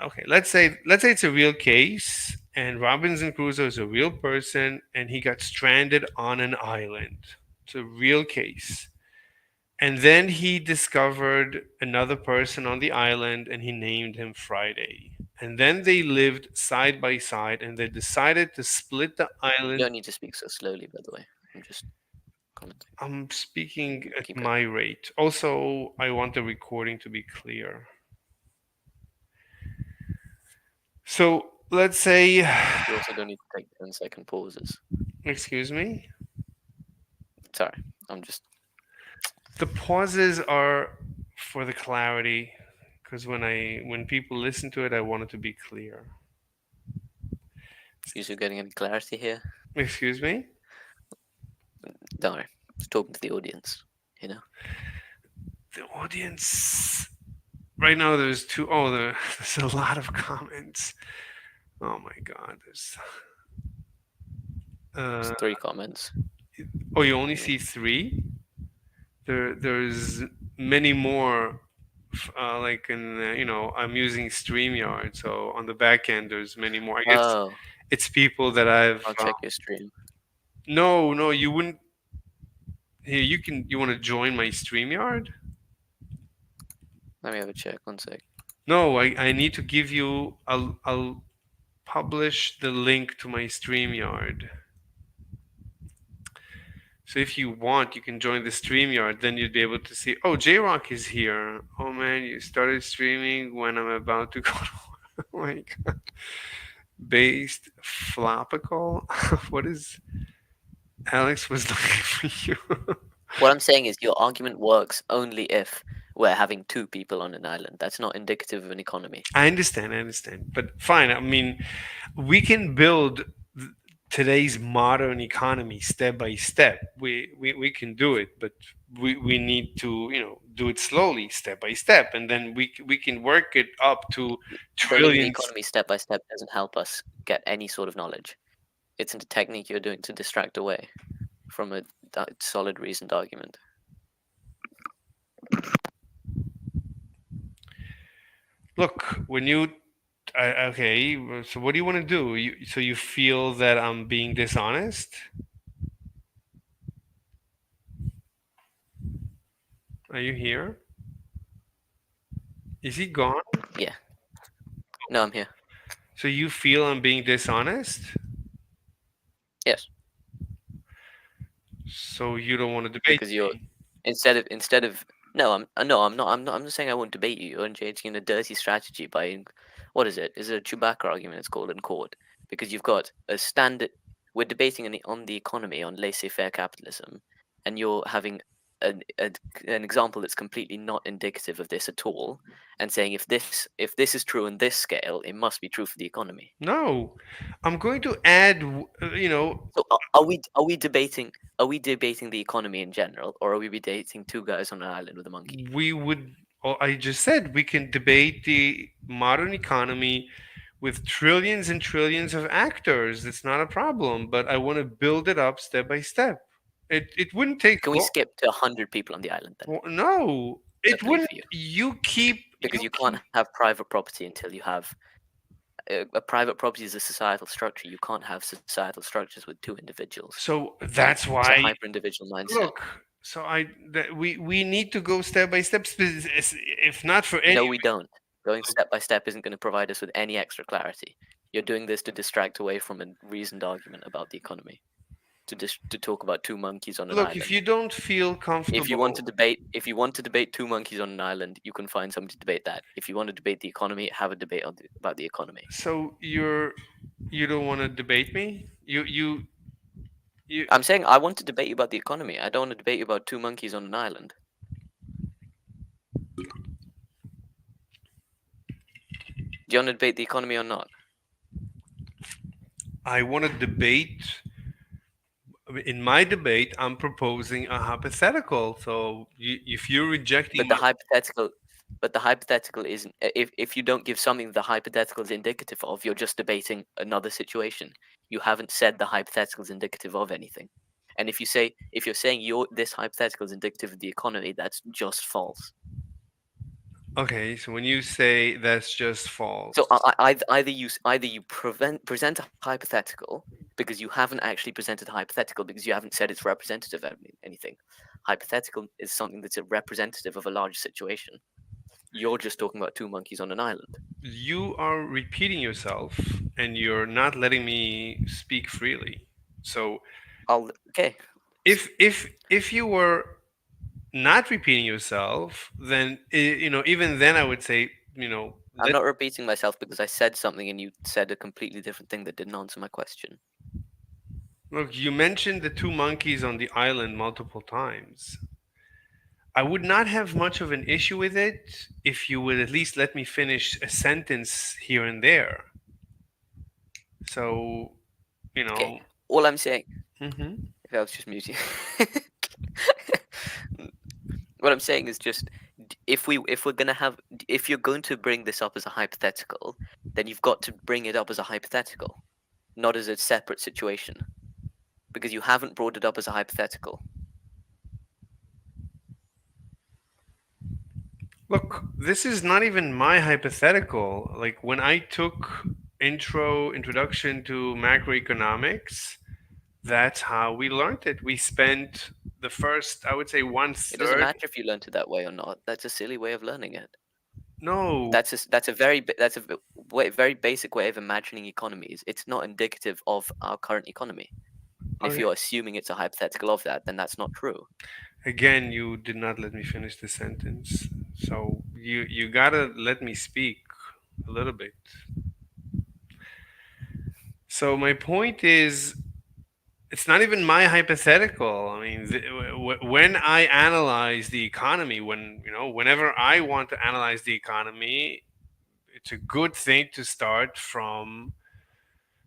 Okay. Let's say it's a real case, and Robinson Crusoe is a real person, and he got stranded on an island. It's a real case. And then he discovered another person on the island and he named him Friday. And then they lived side by side and they decided to split the You island. don't need to speak so slowly, by the way. I'm just commenting. I'm speaking at Keep going. my rate. Also, I want the recording to be clear. So let's say, You also don't need to take 10-second pauses. excuse me, Sorry, I'm just. the pauses are for the clarity, because when people listen to it, I want it to be clear. Usually getting any clarity here. Excuse me. Don't worry. Just talking to the audience. You know. The audience right now, there's two oh there's a lot of comments. Oh my god, there's It's uh 3 comments. oh, you only Yeah. see three. There's many more, like in I'm using StreamYard, so on the back end there's many more. I guess Oh, it's people that I've I'll check your stream. no, you wouldn't. Here, you want to join my StreamYard? Let me have a check. 1 sec. No, I need to give you. I'll publish the link to my StreamYard. So if you want, you can join the StreamYard. Then you'd be able to see. Oh, J Rock is here. Oh man, you started streaming when I'm about to go. Oh my god. Based flopical. What is Alex was looking for you? What I'm saying is your argument works only if we're having 2 people on an island. That's not indicative of an economy. I understand. But fine. I mean, we can build today's modern economy step by step. We can do it, but we need to do it slowly, step by step, and then we can work it up to Building the trillions. economy step by step doesn't help us get any sort of knowledge. It's a technique you're doing to distract away from a solid reasoned argument. Look, when you okay, so what do you want to do? So you feel that I'm being dishonest? Are you here? Is he gone? Yeah. No, I'm here. So you feel I'm being dishonest? Yes, So you don't want to debate because you're me? instead of no, I'm not saying I won't debate you. You're engaging in a dirty strategy by what is it? Is it a Chewbacca argument? It's called in court because you've got a standard. We're debating on the economy on laissez-faire capitalism, and you're having an example that's completely not indicative of this at all, and saying if this is true on this scale, it must be true for the economy. No, I'm going to add. So are we debating the economy in general, or are we debating 2 guys on an island with a monkey? We would. Oh, I just said we can debate the modern economy with trillions and trillions of actors. It's not a problem, but I want to build it up step by step. It wouldn't take Can we long. skip to 100 people on the island then? No, Is it that okay wouldn't. for you? You keep. Because You you keep. can't have private property until you have a private property is a societal structure. You can't have societal structures with 2 individuals. So that's It's a why. hyper individual mindset. Look. So we need to go step by step. If not for any. No, we don't. Going step by step isn't going to provide us with any extra clarity. You're doing this to distract away from a reasoned argument about the economy. To talk about 2 monkeys on an Look, if island. you don't feel If you want to comfortable, debate, if you want to debate 2 monkeys on an island, you can find somebody to debate that. If you want to debate the economy, have a debate about the economy. so you don't want to debate me. You. I'm saying I want to debate you about the economy. I don't want to debate you about 2 monkeys on an island. Do you want to debate the economy or not? I want to debate. In my debate, I'm proposing a hypothetical. So if you're rejecting But the hypothetical, isn't. If you don't give something the hypothetical is indicative of, you're just debating another situation. You haven't said the hypothetical is indicative of anything. And if you're saying this hypothetical is indicative of the economy, that's just false. okay, so when you say that's just false, So either you present a hypothetical because you haven't actually presented a hypothetical because you haven't said it's representative of anything. Hypothetical is something that's a representative of a large situation. You're just talking about 2 monkeys on an island. you are repeating yourself and you're not letting me speak freely. So Okay. if you were not repeating yourself, then even then I would say I'm let not repeating myself because I said something and you said a completely different thing that didn't answer my question. look. You mentioned the two monkeys on the island multiple times. I would not have much of an issue with it if you would at least let me finish a sentence here and there. So, you Okay, know. all I'm saying, Hmm. if I was just muting, what I'm saying is just if we're gonna have if you're going to bring this up as a hypothetical, then you've got to bring it up as a hypothetical, not as a separate situation, because you haven't brought it up as a hypothetical. Look, this is not even my hypothetical. Like when I took introduction to macroeconomics, that's how we learned it. We spent the first, I would say, one It doesn't third. matter if you learnt it that way or not. That's a silly way of learning it. No, That's a very basic way of imagining economies. It's not indicative of our current economy. And if okay. you're assuming it's a hypothetical of that, then that's not true. Again, you did not let me finish the sentence. So you gotta let me speak a little bit. So my point is, it's not even my hypothetical. I mean, when I analyze the economy, whenever I want to analyze the economy, it's a good thing to start from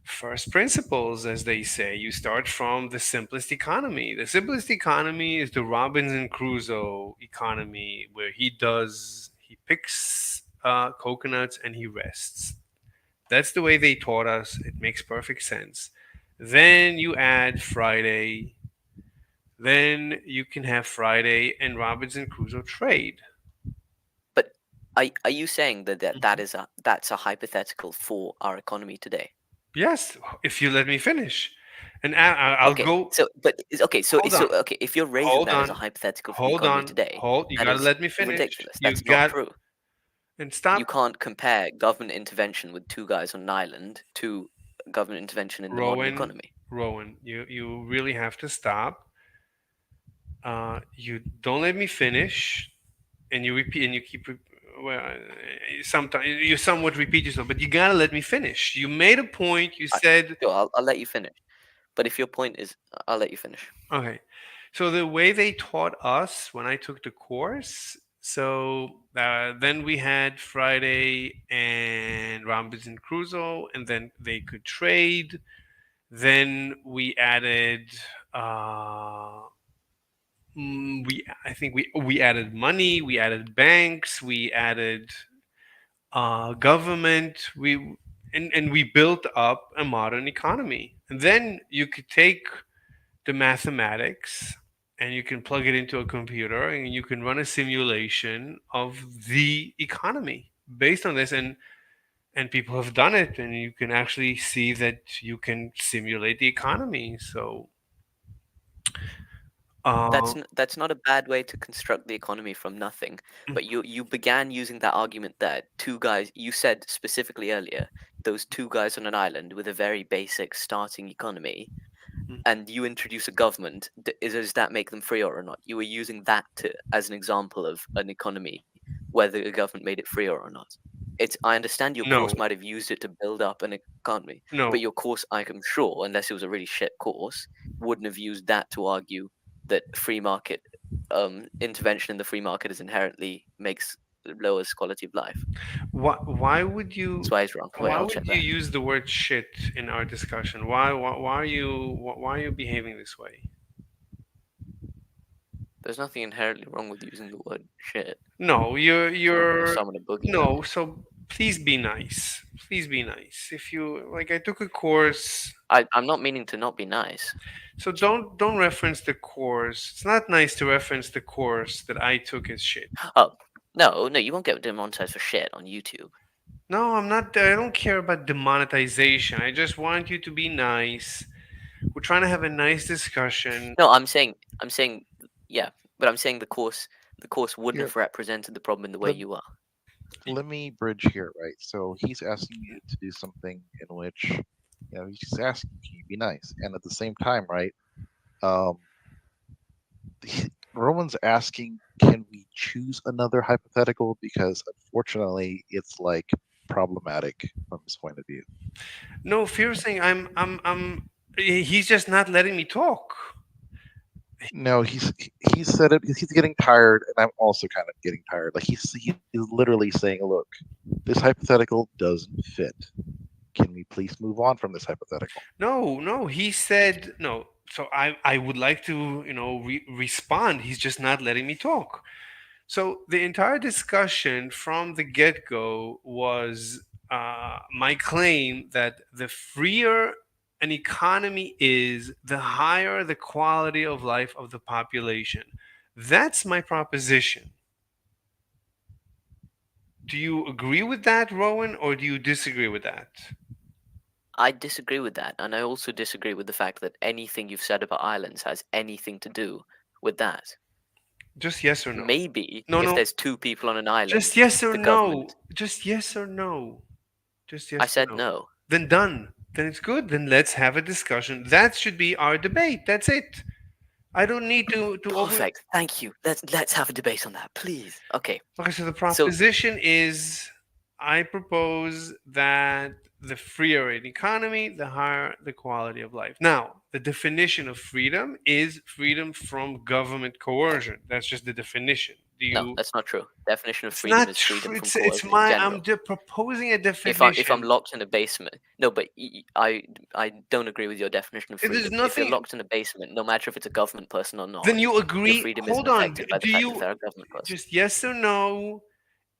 first principles, as they say. You start from the simplest economy. The simplest economy is the Robinson Crusoe economy, where he picks coconuts and he rests. That's the way they taught us. It makes perfect sense. Then you add Friday. Then you can have Friday and Robinson Crusoe trade. But are you saying that's a hypothetical for our economy today? Yes, if you let me finish. And I'll Okay, go. so but okay, Hold on. okay, if you're raising Hold that as a on. hypothetical for the Hold economy on. today, Hold. You that gotta is let me finish. ridiculous. You That's not got true. and You stop, can't compare government intervention with two guys on an island to government intervention in the modern Rowan. economy. Rowan, you really have to stop. You don't let me finish, and you repeat and you keep. Well, sometimes you somewhat repeat yourself, but you gotta let me finish. You made a point. You I, said sure, I'll let you finish. But if your point is, I'll let you finish. okay. So the way they taught us when I took the course, so then we had Friday and Robinson Crusoe, and then they could trade. Then we added, uh, we I think we added money, we added banks, we added government, and we built up a modern economy. And then you could take the mathematics and you can plug it into a computer and you can run a simulation of the economy based on this, and people have done it, and you can actually see that you can simulate the economy. So uh, That's not a bad way to construct the economy from nothing. But you began using that argument that two guys. You said specifically earlier those two guys on an island with a very basic starting economy, and you introduce a government. Does that make them freer or not? You were using that as an example of an economy, whether the government made it freer or not. I understand your no, course might have used it to build up an economy, but no. your course, I'm sure, unless it was a really shit course, wouldn't have used that to argue that free market intervention in the free market is inherently makes lowers quality of life. Why would That's you why it's wrong. Wait, why I'll would check you that. use the word shit in our discussion? Why are you behaving this way? There's nothing inherently wrong with using the word shit. No, If you want to call you're someone a boogeyman. no. So please be nice. Please be nice. If you like, I took a course, I'm not meaning to not be nice. so don't reference the course. It's not nice to reference the course that I took as shit. Oh, no, no, you won't get demonetized for shit on YouTube. No, I'm not. I don't care about demonetization. I just want you to be nice. We're trying to have a nice discussion. No, I'm saying, yeah, but I'm saying the course wouldn't Here, have represented the problem in the way let, you are. let me bridge here, right? So he's asking you to do something in which, he's asking, can you be nice? And at the same time, right, um, Roman's asking can we choose another hypothetical? Because unfortunately, it's like problematic from this point of view. No, fear saying he's just not letting me talk. No, he said it. He's getting tired, and I'm also kind of getting tired. Like he's literally saying, "Look, this hypothetical doesn't fit. Can we please move on from this hypothetical?" No, no, he said no. So I would like to, respond. He's just not letting me talk. So the entire discussion from the get go was my claim that the freer an economy is, the higher the quality of life of the population. That's my proposition. Do you agree with that, Rowan, or do you disagree with that? I disagree with that, and I also disagree with the fact that anything you've said about islands has anything to do with that. Just yes or no. Maybe No, if no. there's two people on an island, Just yes or the no. government. Just yes or no. Just I yes or said no. no. Then done. Then it's good. Then let's have a discussion. That should be our debate. That's it. I don't need to over. Perfect. Thank you. Let's have a debate on that, please. Okay. Okay, so the So proposition is I propose that the freer an economy, the higher the quality of life. Now, the definition of freedom is freedom from government coercion. That's just the definition. Do no, you? that's not true. Definition of It's freedom not is freedom true. from It's coercion in my. general. Proposing a If I'm definition. locked in a basement, no, but I don't agree with your definition of There's freedom. If you're nothing. locked in a basement, no matter if it's a government person or Then not, you your agree. freedom isn't Hold on. affected by the Do fact that you they're a government person. just yes or no?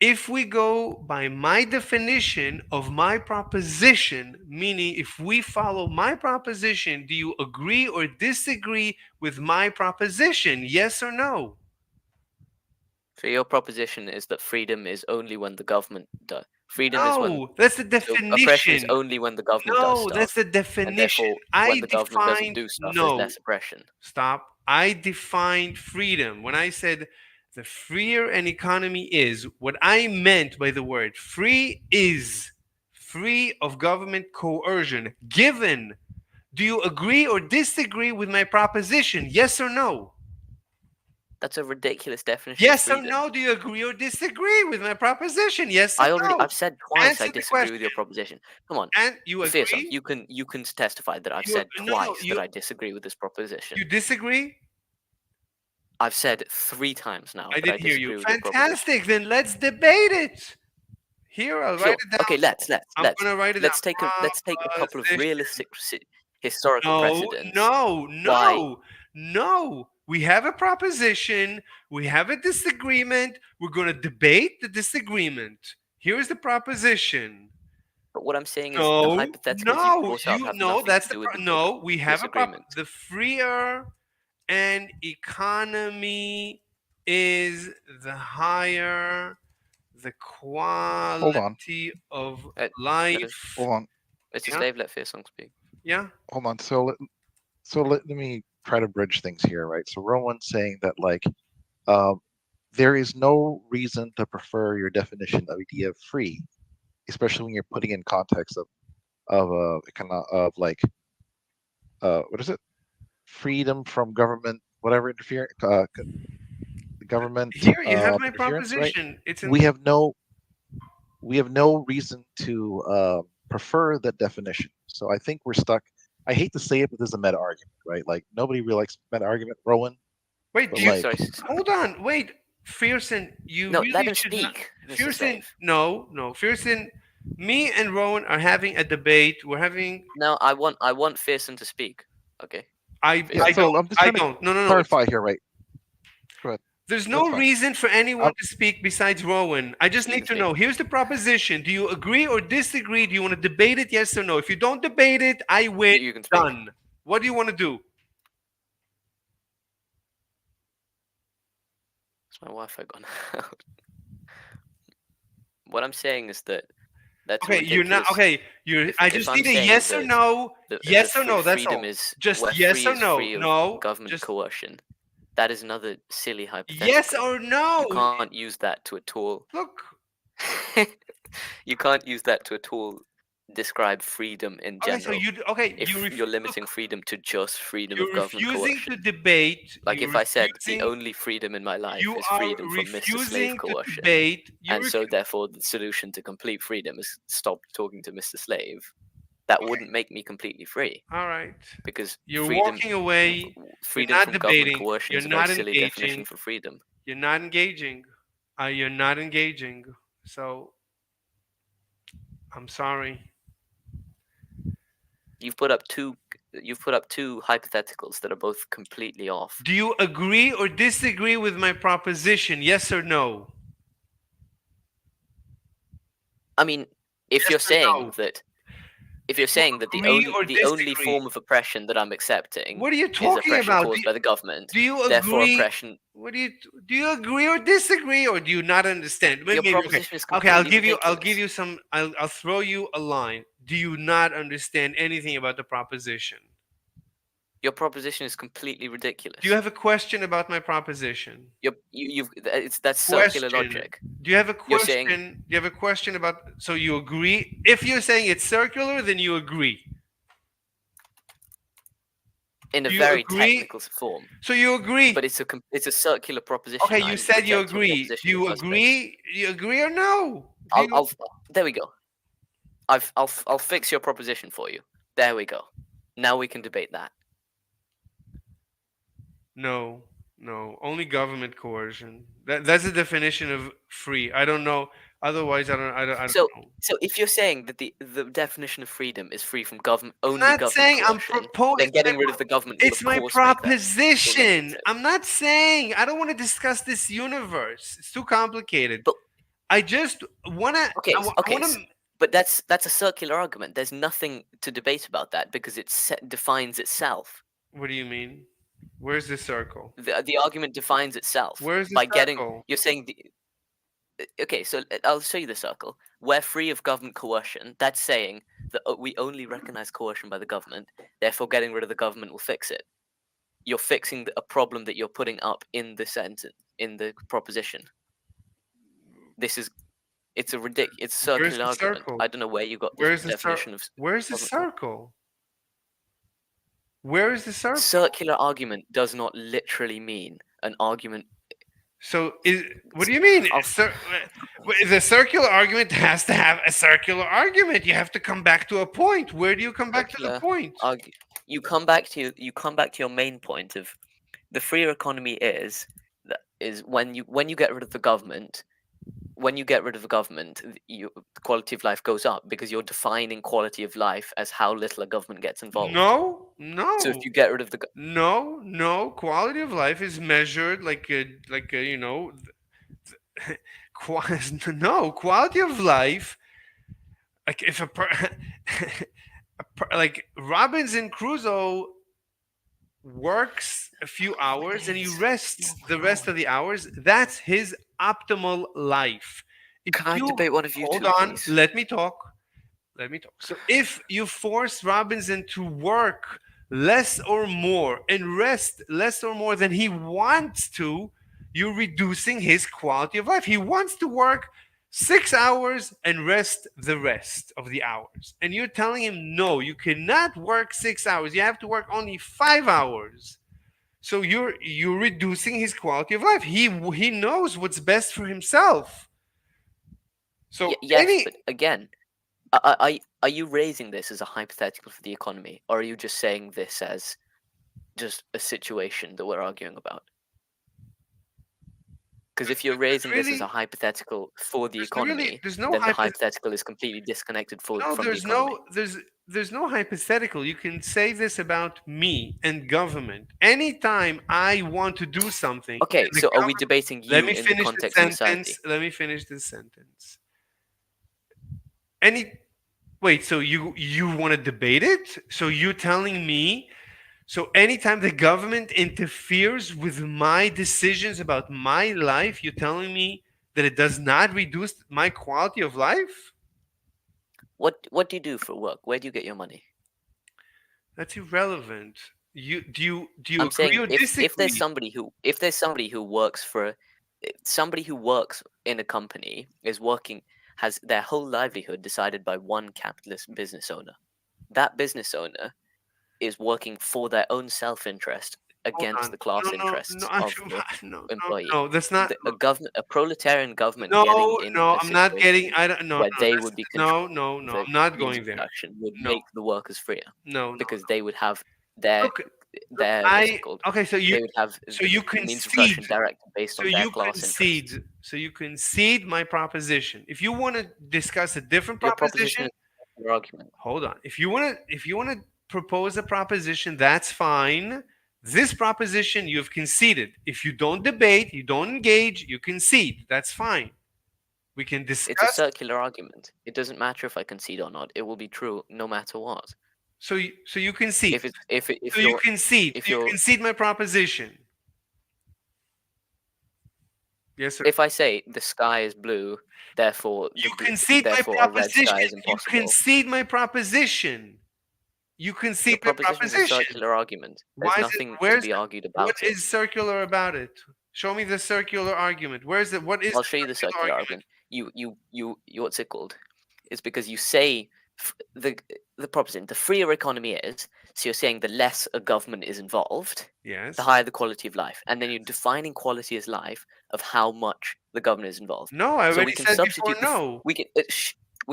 If we go by my definition of my proposition, meaning if we follow my proposition, do you agree or disagree with my proposition? Yes or no? So your proposition is that freedom is only when the government does. Freedom is when No, that's the so oppression is definition. only when the government does No, that's stuff, the and definition. therefore when I the government doesn't defined do stuff, there's no. less oppression. Stop. I defined freedom. When I said the freer an economy is, what I meant by the word free is free of government coercion. Given. Do you agree or disagree with my proposition? Yes or no? That's a ridiculous definition of Yes or freedom. no? Do you agree or disagree with my proposition? Yes or no? I've said twice I Answer the disagree with question. your proposition. Come on, And you Fearsome, agree? you can testify that I've You said no no twice that you I disagree with this proposition. you disagree? I've said 3 times now I that I didn't hear you. disagree with your proposition. Fantastic. Then let's debate it. Here, I'll write Sure. it down. Okay, I'm gonna write it down. let's take a couple of Proposition. realistic historical No, precedents. no, Why? no, no. We have a proposition. We have a disagreement. We're going to debate the disagreement. Here's the proposition. But what I'm saying is the No, hypotheticals you've no, brought up you have no. nothing to That's the do with no. We have a disagreement. the freer an economy is, the higher the Hold on, quality of Let us, life. hold on, Mr. Yeah, Slave, let Fearsome speak. yeah. hold on. Let me try to bridge things here, right? So Rowan's saying that like um, there is no reason to prefer your definition of idea of free, especially when you're putting in context of kind of like what is it? Freedom from government, whatever government Here you have my interference, right? proposition. It's in. We have no we have no reason to prefer that definition. So I think we're stuck. I hate to say it, but there's a meta argument, right? Like nobody really likes meta argument, Rowan. Wait, But do you like, Sorry. hold on? Wait, Fearson, you No, let really him should not. speak, Mr. Fearson, Slave. no, no, Fearson. Me and Rowan are having a debate. We're having. No, I want Fearsome to speak. Okay. yeah. I Fearsome. So don't. I'm just I trying to don't. No, no, no. clarify here, right? Go ahead. There's That's no fine. reason for anyone to speak besides Rowan. I just You need can to speak. know. Here's the proposition. Do you agree or disagree? Do you want to debate it? Yes or no? If you don't debate it, I win. You can speak. Done. What do you want to do? Is my Wi-Fi gone out? What I'm saying is that that's Okay, you're not. ridiculous. Okay, you're. I If just I'm need a saying yes or that no. Yes or no. That's freedom all. is Just where yes free or is no. free of No. government Just coercion, that is another silly yes hypothetical. or no. You can't use that to at all. Look, You can't use that to at all describe freedom in Okay, so general. If you're limiting freedom to just freedom of you're government refusing to coercion. debate. Like You're if I said the refusing. only freedom in my life You is are freedom from Mr. Slave refusing to coercion, debate. and so therefore the solution to complete freedom is stop talking to Mr. Slave, that wouldn't make me completely free, All right. because You're walking away. You're freedom not from government debating. coercion You're is a very not silly definition engaging. for freedom. You're not engaging. You're not engaging. So I'm sorry. You've put up two hypotheticals that are both completely off. Do you agree or disagree with my proposition? Yes or no? I mean, if Yes you're or saying no? that if you're Do you saying that agree or the only disagree? form of oppression that I'm accepting What are you is talking oppression about? caused by the government, Do you therefore agree? oppression. What do you agree or disagree, or do you not understand? Your Maybe okay. proposition is Okay, completely I'll ridiculous. give you some. I'll throw you a line. Do you not understand anything about the proposition? Your proposition is completely ridiculous. Do you have a question about my proposition? That's circular logic. Do you have a You're question? saying Do you have a question about? So you agree? If you're saying it's circular, then you agree. in a Do you very agree? technical form, So you agree? but it's a circular proposition. Okay, you I said you reject your agree. proposition Do in you the first place. agree? You agree or no? Do you- I'll there we go. I'll fix your proposition for you. There we go. Now we can debate that. No, no. Only government coercion. That's the definition of free. I don't know. Otherwise, I don't So know. if you're saying that the definition of freedom is free from I'm only not government saying I'm coercion, proposing. then getting rid of the government will It's of my course make that proposition. eliminate it. I'm not saying I don't want to discuss this universe. It's too complicated. But I just wanna. okay, I okay, wanna. but that's a circular argument. There's nothing to debate about that because it defines itself. What do you mean? Where's the circle? The argument defines itself Where's the by getting. circle? You're saying okay, so I'll show you the circle. We're free of government coercion. That's saying that we only recognize coercion by the government. Therefore, getting rid of the government will fix it. You're fixing a problem that you're putting up in the sentence, in the proposition. It's a ridiculous. It's a Where's circular the argument. circle? I don't know where you got Where's this the definition of. Where's the government coercion. circle? Where is the circle? Circular argument does not literally mean an argument. So, what do you mean? The circular argument has to have a circular argument. You have to come back to a point. Where do you come back to the Circular point? You come back to your main point of the freer economy is when you get rid of the government. When you get rid of the government, the quality of life goes up because you're defining quality of life as how little a government gets involved. No. So if you get rid of the No. Quality of life is measured no, quality of life. Like if like Robinson Crusoe works a few hours and he rests the rest of the hours, that's his optimal life. Can I debate one of you Hold two, on, please? let me talk. So if you force Robinson to work less or more and rest less or more than he wants to, you're reducing his quality of life. He wants to work 6 hours and rest the rest of the hours. And you're telling him, no, you cannot work 6 hours. You have to work only 5 hours. So you're reducing his quality of life. He knows what's best for himself. So yes, but again, are you raising this as a hypothetical for the economy, or are you just saying this as just a situation that we're arguing about? Because if you're raising this as a hypothetical for the economy, then the hypothetical is completely disconnected from the economy. There's no hypothetical. You can say this about me and government. Anytime I want to do something. Okay, so are we debating you in the context of society? Let me finish this sentence. Wait, so you want to debate it? So you're telling me, so anytime the government interferes with my decisions about my life, you're telling me that it does not reduce my quality of life? What do you do for work? Where do you get your money? That's irrelevant. Do you I'm agree saying or disagree? if there's somebody who works in a company is working, has their whole livelihood decided by one capitalist business owner. That business owner is working for their own self-interest Hold against on. the class No, no, no, interests I'm of the no, no, employee. no. That's not. A proletarian government getting No, in no. a I'm not getting. situation I don't. No, where no. they That's would be no, controlling no, no. the I'm not means going of there. production would No, make the workers freer, no, no. because they would have their Look, look. their what's it called? Okay. They would have So you the means of concede. production directed based So on their you class concede. interests. So you concede my proposition. If you want to discuss a different Your proposition proposition, is your argument. hold on. If you want to propose a proposition, that's fine. This proposition you've conceded. If you don't debate, you don't engage, you concede. That's fine. We can It's a discuss. circular argument. It doesn't matter if I concede or not. It will be true no matter what. So you concede. If it's if it, So you concede. if So you you're concede my proposition. Yes, sir. if I say the sky is blue, therefore You concede my therefore a red proposition. sky is You impossible. concede my proposition. You Your concede my proposition is a proposition. circular argument. There's Why is it? nothing to Where's be argued what about it. is circular about it? Show me the circular argument. Where's it? What is I'll the show you the circular circular argument? argument. You what's it called? It's because you say the proposition. The freer economy is, so you're saying the less a government is involved, Yes. the higher the quality of life, and then you're defining quality as life of how much the government is involved. No, I So we already can said before. substitute No. we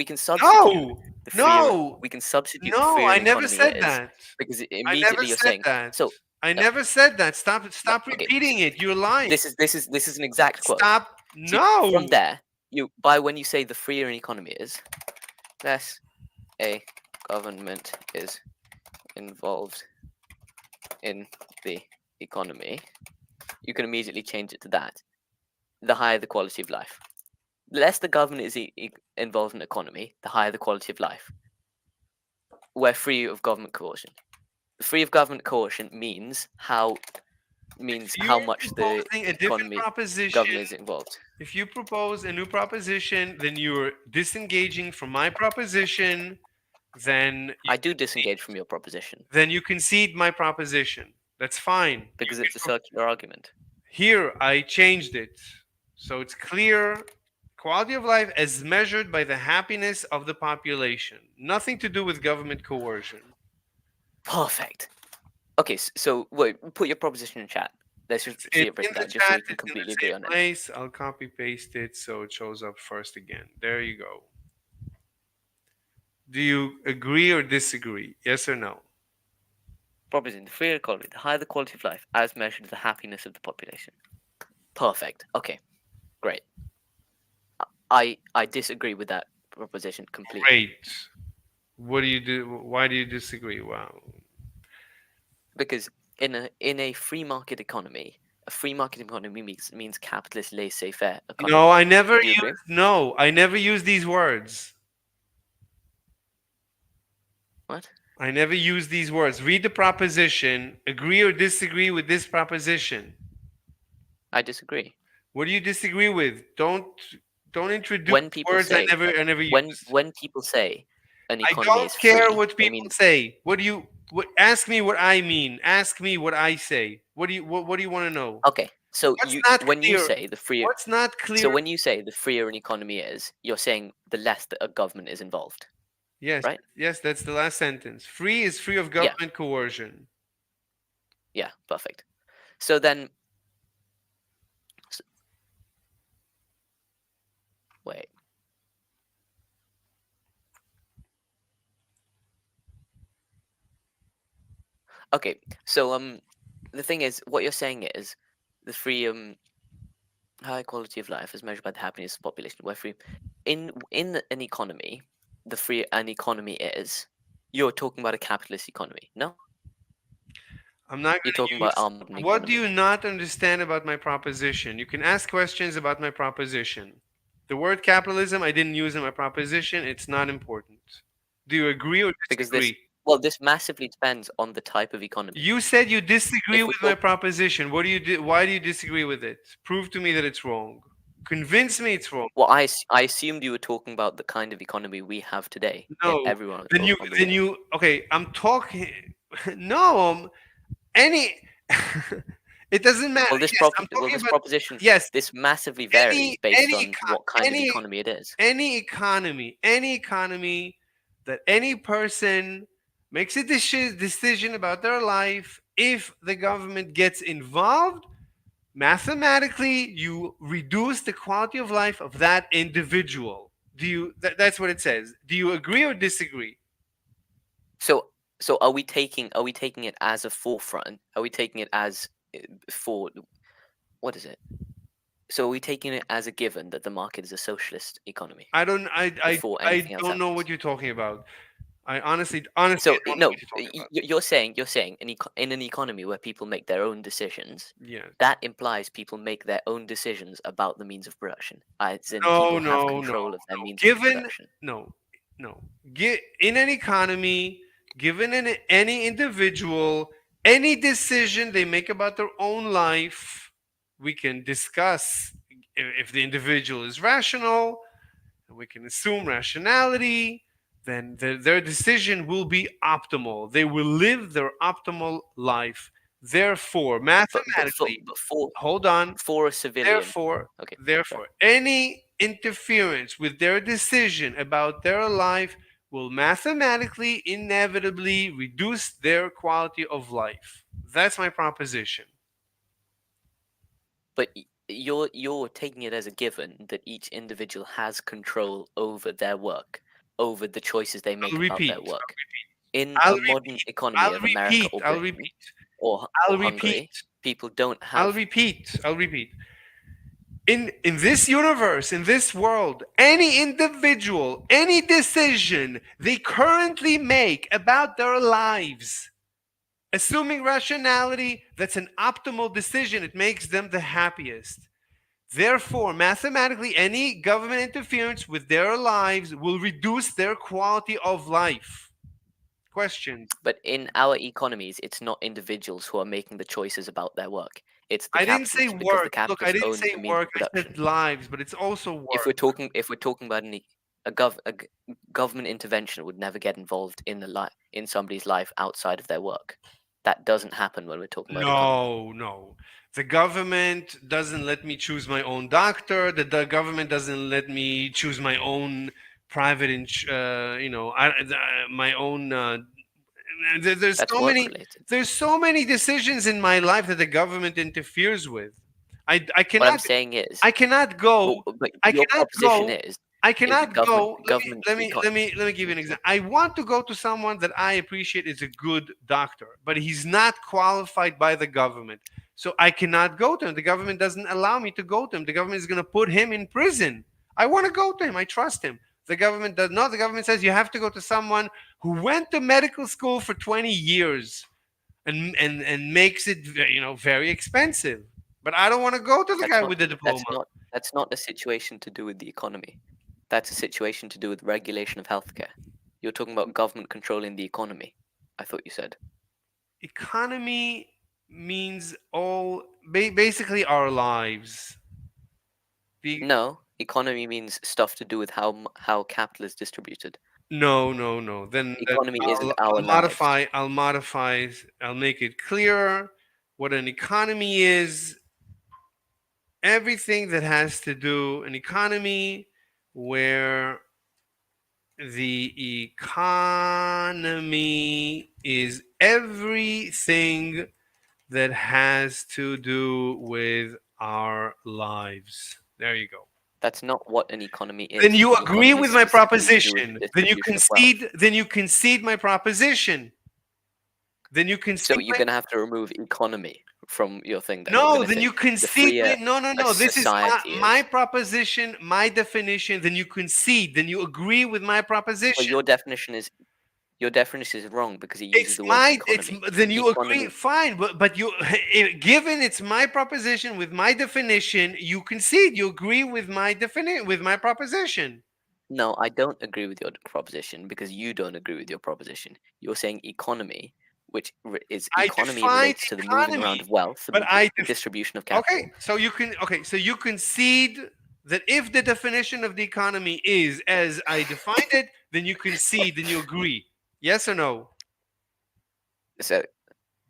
can substitute No. the freer No. we can substitute the No. freer I an never economy said is, that. because I never immediately you're said saying that. so. I never said that. Stop Okay, repeating it. You're lying. this is an exact quote. Stop. See, No. from there, by when you say the freer an economy is, less a government is involved in the economy, you can immediately change it to that. The higher the quality of life. The less the government is involved in the economy, the higher the quality of life. We're free of government coercion. Free of government coercion means how You're much the proposing a different government proposition. is involved. If you propose a new proposition, then you're disengaging from my proposition. Then I do disengage from your proposition you concede my proposition. That's fine. because it's a circular argument. Here I changed it, so it's clear. Quality of life as measured by the happiness of the population. Nothing to do with government coercion. Perfect. Okay, so wait, put your proposition in chat. Let's just see it In written the down, just so chat, we can it's in completely the agree same on it. place. I'll copy paste it so it shows up first again. There you go. Do you agree or disagree? Yes or no? Proposition: the freer economy, the higher the quality of life, as measured as the happiness of the population. Perfect. Okay, great. I disagree with that proposition completely. Great. What do you do? Why do you disagree? Wow. Because in a free market economy, a free market economy means capitalist laissez-faire economy. No, I never Do you agree? I never use these words. What? I never use these words. Read the proposition. Agree or disagree with this proposition. I disagree. What do you disagree with? Don't introduce When people words say I never when used. when people say an I economy don't is care free, what they people mean say. Ask me what I mean. Ask me what I say. What do you want to know? okay. So What's not when you clear? say the freer, What's not clear? so when you say the freer an economy is, you're saying the less that a government is involved. Yes, right? yes, that's the last sentence. Free is free of government coercion. Yeah, perfect. So then, wait. Okay, so the thing is, what you're saying is the free high quality of life is measured by the happiness of the population. Where free in an economy, the free an economy is, you're talking about a capitalist economy. No, I'm not you're going talking to about use. our modern What do economy. you not understand about my proposition? You can ask questions about my proposition. The word capitalism I didn't use in my proposition. It's not important. Do you agree or Because disagree? this massively depends on the type of economy. You said you disagree If we with my talk- proposition. What do you do? Why do you disagree with it? Prove to me that it's wrong. Convince me it's wrong. Well, I assumed you were talking about the kind of economy we have today. No. Everyone. Then you okay. I'm talking. No. Any. It doesn't matter. Well, this Yes, I'm well, talking this about proposition, yes. this massively varies based on what kind of Any economy it is. any economy that any person makes a decision about their life, if the government gets involved, mathematically you reduce the quality of life of that individual. That's what it says. Do you agree or disagree? So, are we taking it as a forefront? Are we taking it as for what is it? So, are we taking it as a given that the market is a socialist economy I don't before I anything else don't know happens? what you're talking about. I honestly So, I don't know no, what you're talking about. you're saying in an economy where people make their own decisions, Yes. that implies people make their own decisions about the means of production, as in No, people have no, no, control of their no. means of Given production. no, no. In an economy, given any individual, any decision they make about their own life, we can discuss if the individual is rational, and we can assume rationality, then their decision will be optimal. They will live their optimal life. Therefore, mathematically, hold on. For a civilian, Therefore, okay, sorry. any interference with their decision about their life will mathematically, inevitably reduce their quality of life. That's my proposition. But you're taking it as a given that each individual has control over their work, over the choices they I'll make about their repeat. work. In I'll a modern repeat. economy I'll of America repeat. or I'll Britain repeat. or I'll repeat. Hungary, people don't I'll have. repeat. I'll repeat. In this universe, in this world, any individual, any decision they currently make about their lives, assuming rationality, that's an optimal decision. It makes them the happiest. Therefore, mathematically, any government interference with their lives will reduce their quality of life. Questions? But in our economies, it's not individuals who are making the choices about their work. It's the I didn't say capitalists because the work. Look, I capitalists didn't own say the means work. of I said production. lives, but it's also work. If we're talking about government intervention would never get involved in in somebody's life outside of their work. That doesn't happen when we're talking about economy. No, no. The government doesn't let me choose my own doctor. The government doesn't let me choose my own private, my own. There's That's so work many. related. There's so many decisions in my life that the government interferes with. I What I'm cannot. saying is, I cannot go. but I your cannot proposition go. is I the cannot go. government Let me give you an example. I want to go to someone that I appreciate is a good doctor, but he's not qualified by the government. So I cannot go to him. The government doesn't allow me to go to him. The government is going to put him in prison. I want to go to him. I trust him. The government does not. The government says you have to go to someone who went to medical school for 20 years and makes it very expensive. But I don't want to go to the that's guy not with the diploma. that's not a situation to do with the economy. That's a situation to do with regulation of healthcare. You're talking about government controlling the economy. I thought you said. Economy means basically our lives. The No, economy means stuff to do with how capital is distributed. No, no, no. Then Economy isn't our I'll lives. modify. I'll make it clearer what an economy is. Everything that has to do an economy where the economy is everything that has to do with our lives. There you go. That's not what an economy Then is. you An agree economy is with my specifically to do with proposition. the distribution of wealth. Then you concede my proposition. Then you So concede you're my going to have to remove economy from your thing. Then you're no. going to Then say you the concede freer my no, no, a no. This is society my is. proposition, my definition. Then you concede. Then you agree with my Well, proposition. your definition is wrong because it uses It's the word my. It's economy. then you agree. Economy. Fine, but you given it's my proposition with my definition, you concede. You agree with my definition with my proposition. No, I don't agree with your proposition because you don't agree with your proposition. You're saying economy, which is I economy defined relates to the moving around economy, of wealth, but the distribution of okay. capital. So you concede that if the definition of the economy is as I defined it, then you concede, then you agree. Yes or no? So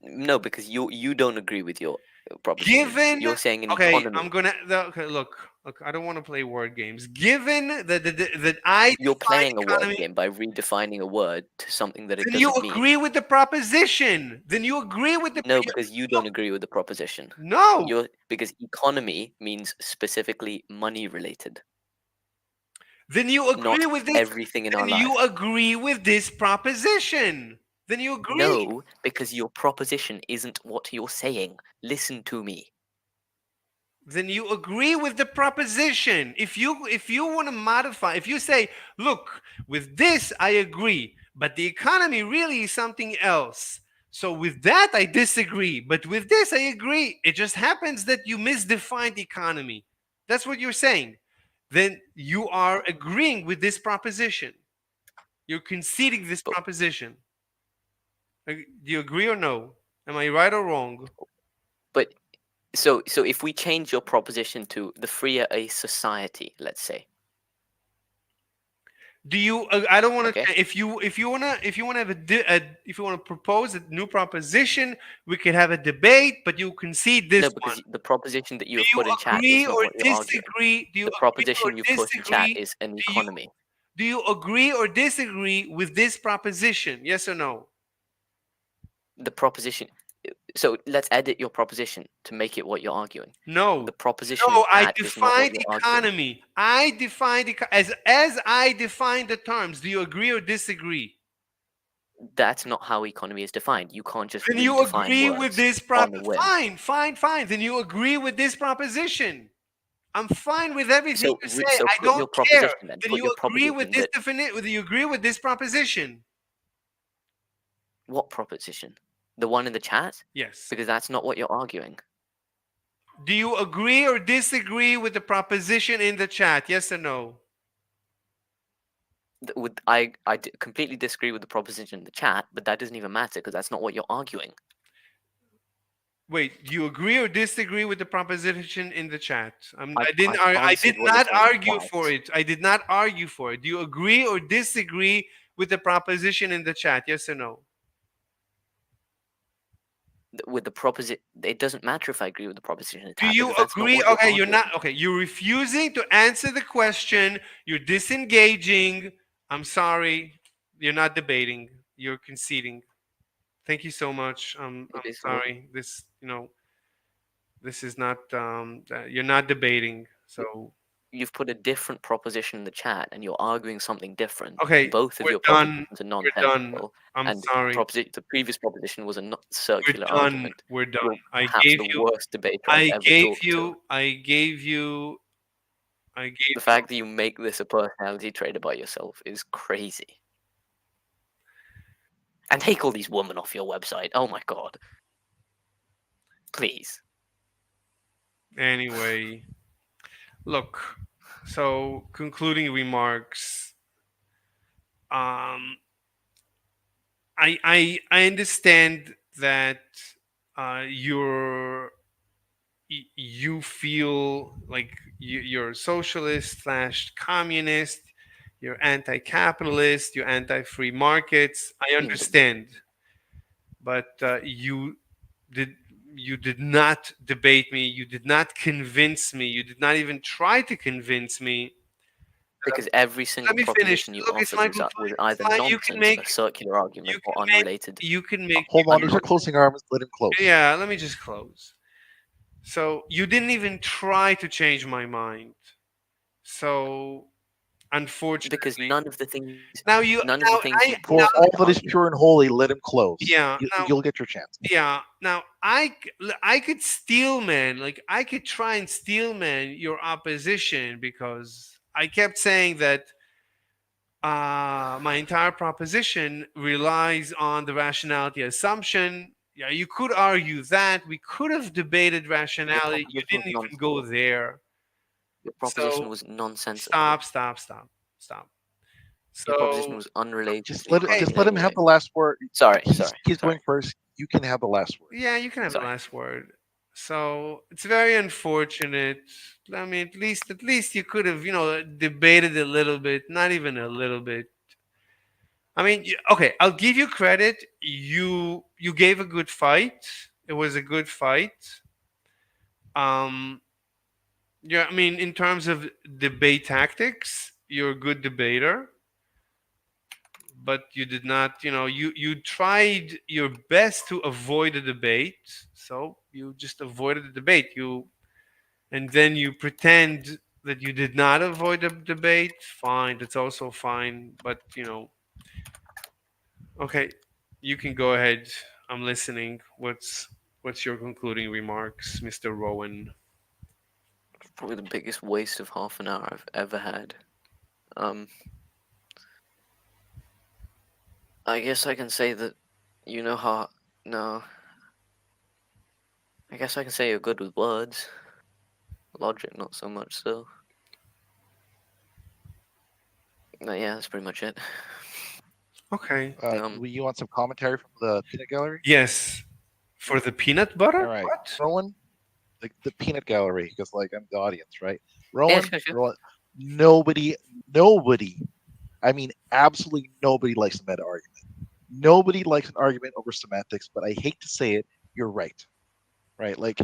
no, because you don't agree with your proposition. Given, You're saying an okay, economy. okay, look, I don't want to play word games. Given that I You're define playing a word economy, game by redefining a word to something that it then you doesn't mean. agree with the proposition. Then you agree with the No, because you don't agree with the proposition. no. You're because economy means specifically money related, Then you agree not with this. everything in our Then you life. agree with this proposition. Then you agree. No, because your proposition isn't what you're saying. Listen to me. Then you agree with the proposition. If you want to modify, if you say, look, with this I agree, but the economy really is something else. So with that I disagree, but with this I agree. It just happens that you misdefined economy. That's what you're saying. Then you are agreeing with this proposition. You're conceding this But proposition. Do you agree or no? Am I right or wrong? but so if we change your proposition to the freer a society, let's say, Do you? I don't want okay? to. If you wanna have if you wanna propose a new proposition, we could have a debate. But you concede No, this one. because the proposition that you Do have you put in chat is agree not or what you're arguing. disagree? Do you The agree or proposition you've put in chat disagree? is an Do you economy. do you agree or disagree with this proposition? Yes or no? The proposition. So let's edit your proposition to make it what you're arguing. No. The proposition in No, I chat is not what defined you're arguing. economy. I defined as I define the terms. Do you agree or disagree? That's not how economy is defined. You can't just Then you redefine agree with words this on a whim. fine. Then you agree with this proposition. I'm fine with everything So you say. so I put your don't care. proposition then. Then Put you your agree with proposition this that definite. Whether you agree with this proposition. what proposition? The one in the chat? Yes. Because that's not what you're arguing. Do you agree or disagree with the proposition in the chat? Yes or no? Completely disagree with the proposition in the chat, but that doesn't even matter because that's not what you're arguing. Wait, do you agree or disagree with the proposition in the chat? I've I did answered what you're not saying in argue for chat. it. I did not argue for it. Do you agree or disagree with the proposition in the chat? Yes or no? With the proposition, it doesn't matter if I agree with the proposition in the Do chat you because that's not agree? what you're Okay, you're arguing. not okay. You're refusing to answer the question. You're disengaging. I'm sorry. You're not debating. You're conceding. Thank you so much. I'm Okay, so sorry. This is not. You're not debating. So you've put a different proposition in the chat and you're arguing something different. okay, Both of we're your done. propositions are We're done. nonsensical, I'm and sorry. the previous proposition was a We're circular done. argument. We're done. You're I perhaps gave the you. worst debater I've I ever gave talked to. you. I gave you. I gave The fact that you make this a personality trait about yourself is crazy. And take all these women off your website. Oh my god. Please. anyway. Look. So concluding remarks. Um, I understand that you feel like you're a socialist slash communist, you're anti-capitalist, you're anti-free markets. I Mm, but understand, but did you did not debate me. You did not convince me. You did not even try to convince me. because every Let single me finish. proposition you Look, it's offered Michael. was Fine. It's either fine. nonsense, a circular You argument, or can make unrelated. you can make Hold on, these are Unrelated. closing arguments. Let him close. yeah. Let me just close. So you didn't even try to change my mind. So Because unfortunately, none of the things you I brought now For up all to that is argue. pure and holy, let him close. yeah now You'll get your chance. yeah now I could steel man, like I could try and steel man your opposition because I kept saying that my entire proposition relies on the rationality assumption. Yeah, you could argue that we could have debated Your rationality. You proposition was didn't even go nonsensical. there. Your proposition So was nonsensical. stop. Your proposition So was unrelated Just to the okay, just let him content have anyway. the last word. Sorry, He's sorry, going first. You can have the last word. yeah, you can have the sorry. last word. So it's very unfortunate. I mean, at least you could have, debated a little bit, not even a little bit. I mean, okay, I'll give you credit. You gave a good fight. It was a good fight. Um, yeah, I mean, in terms of debate tactics, you're a good debater, but you did not, you tried your best to avoid a debate. So you just avoided the debate. And then you pretend that you did not avoid a debate. Fine, that's also fine. But okay, you can go ahead. I'm listening. What's your concluding remarks, Mr. Rowan? Probably the biggest waste of half an hour I've ever had. Um, I guess I can say that you know how. No, I guess I can say you're good with words. Logic, not so much. So, yeah, that's pretty much it. Okay. You want some commentary from the peanut gallery? Yes. For the peanut butter? All right, What? Rowan, the peanut gallery, because like I'm the audience, right? Yeah, Rowan, sure, sure. Rowan, nobody, I mean, absolutely nobody likes a meta argument. Nobody likes an argument over semantics, but I hate to say it, you're right, right? Like,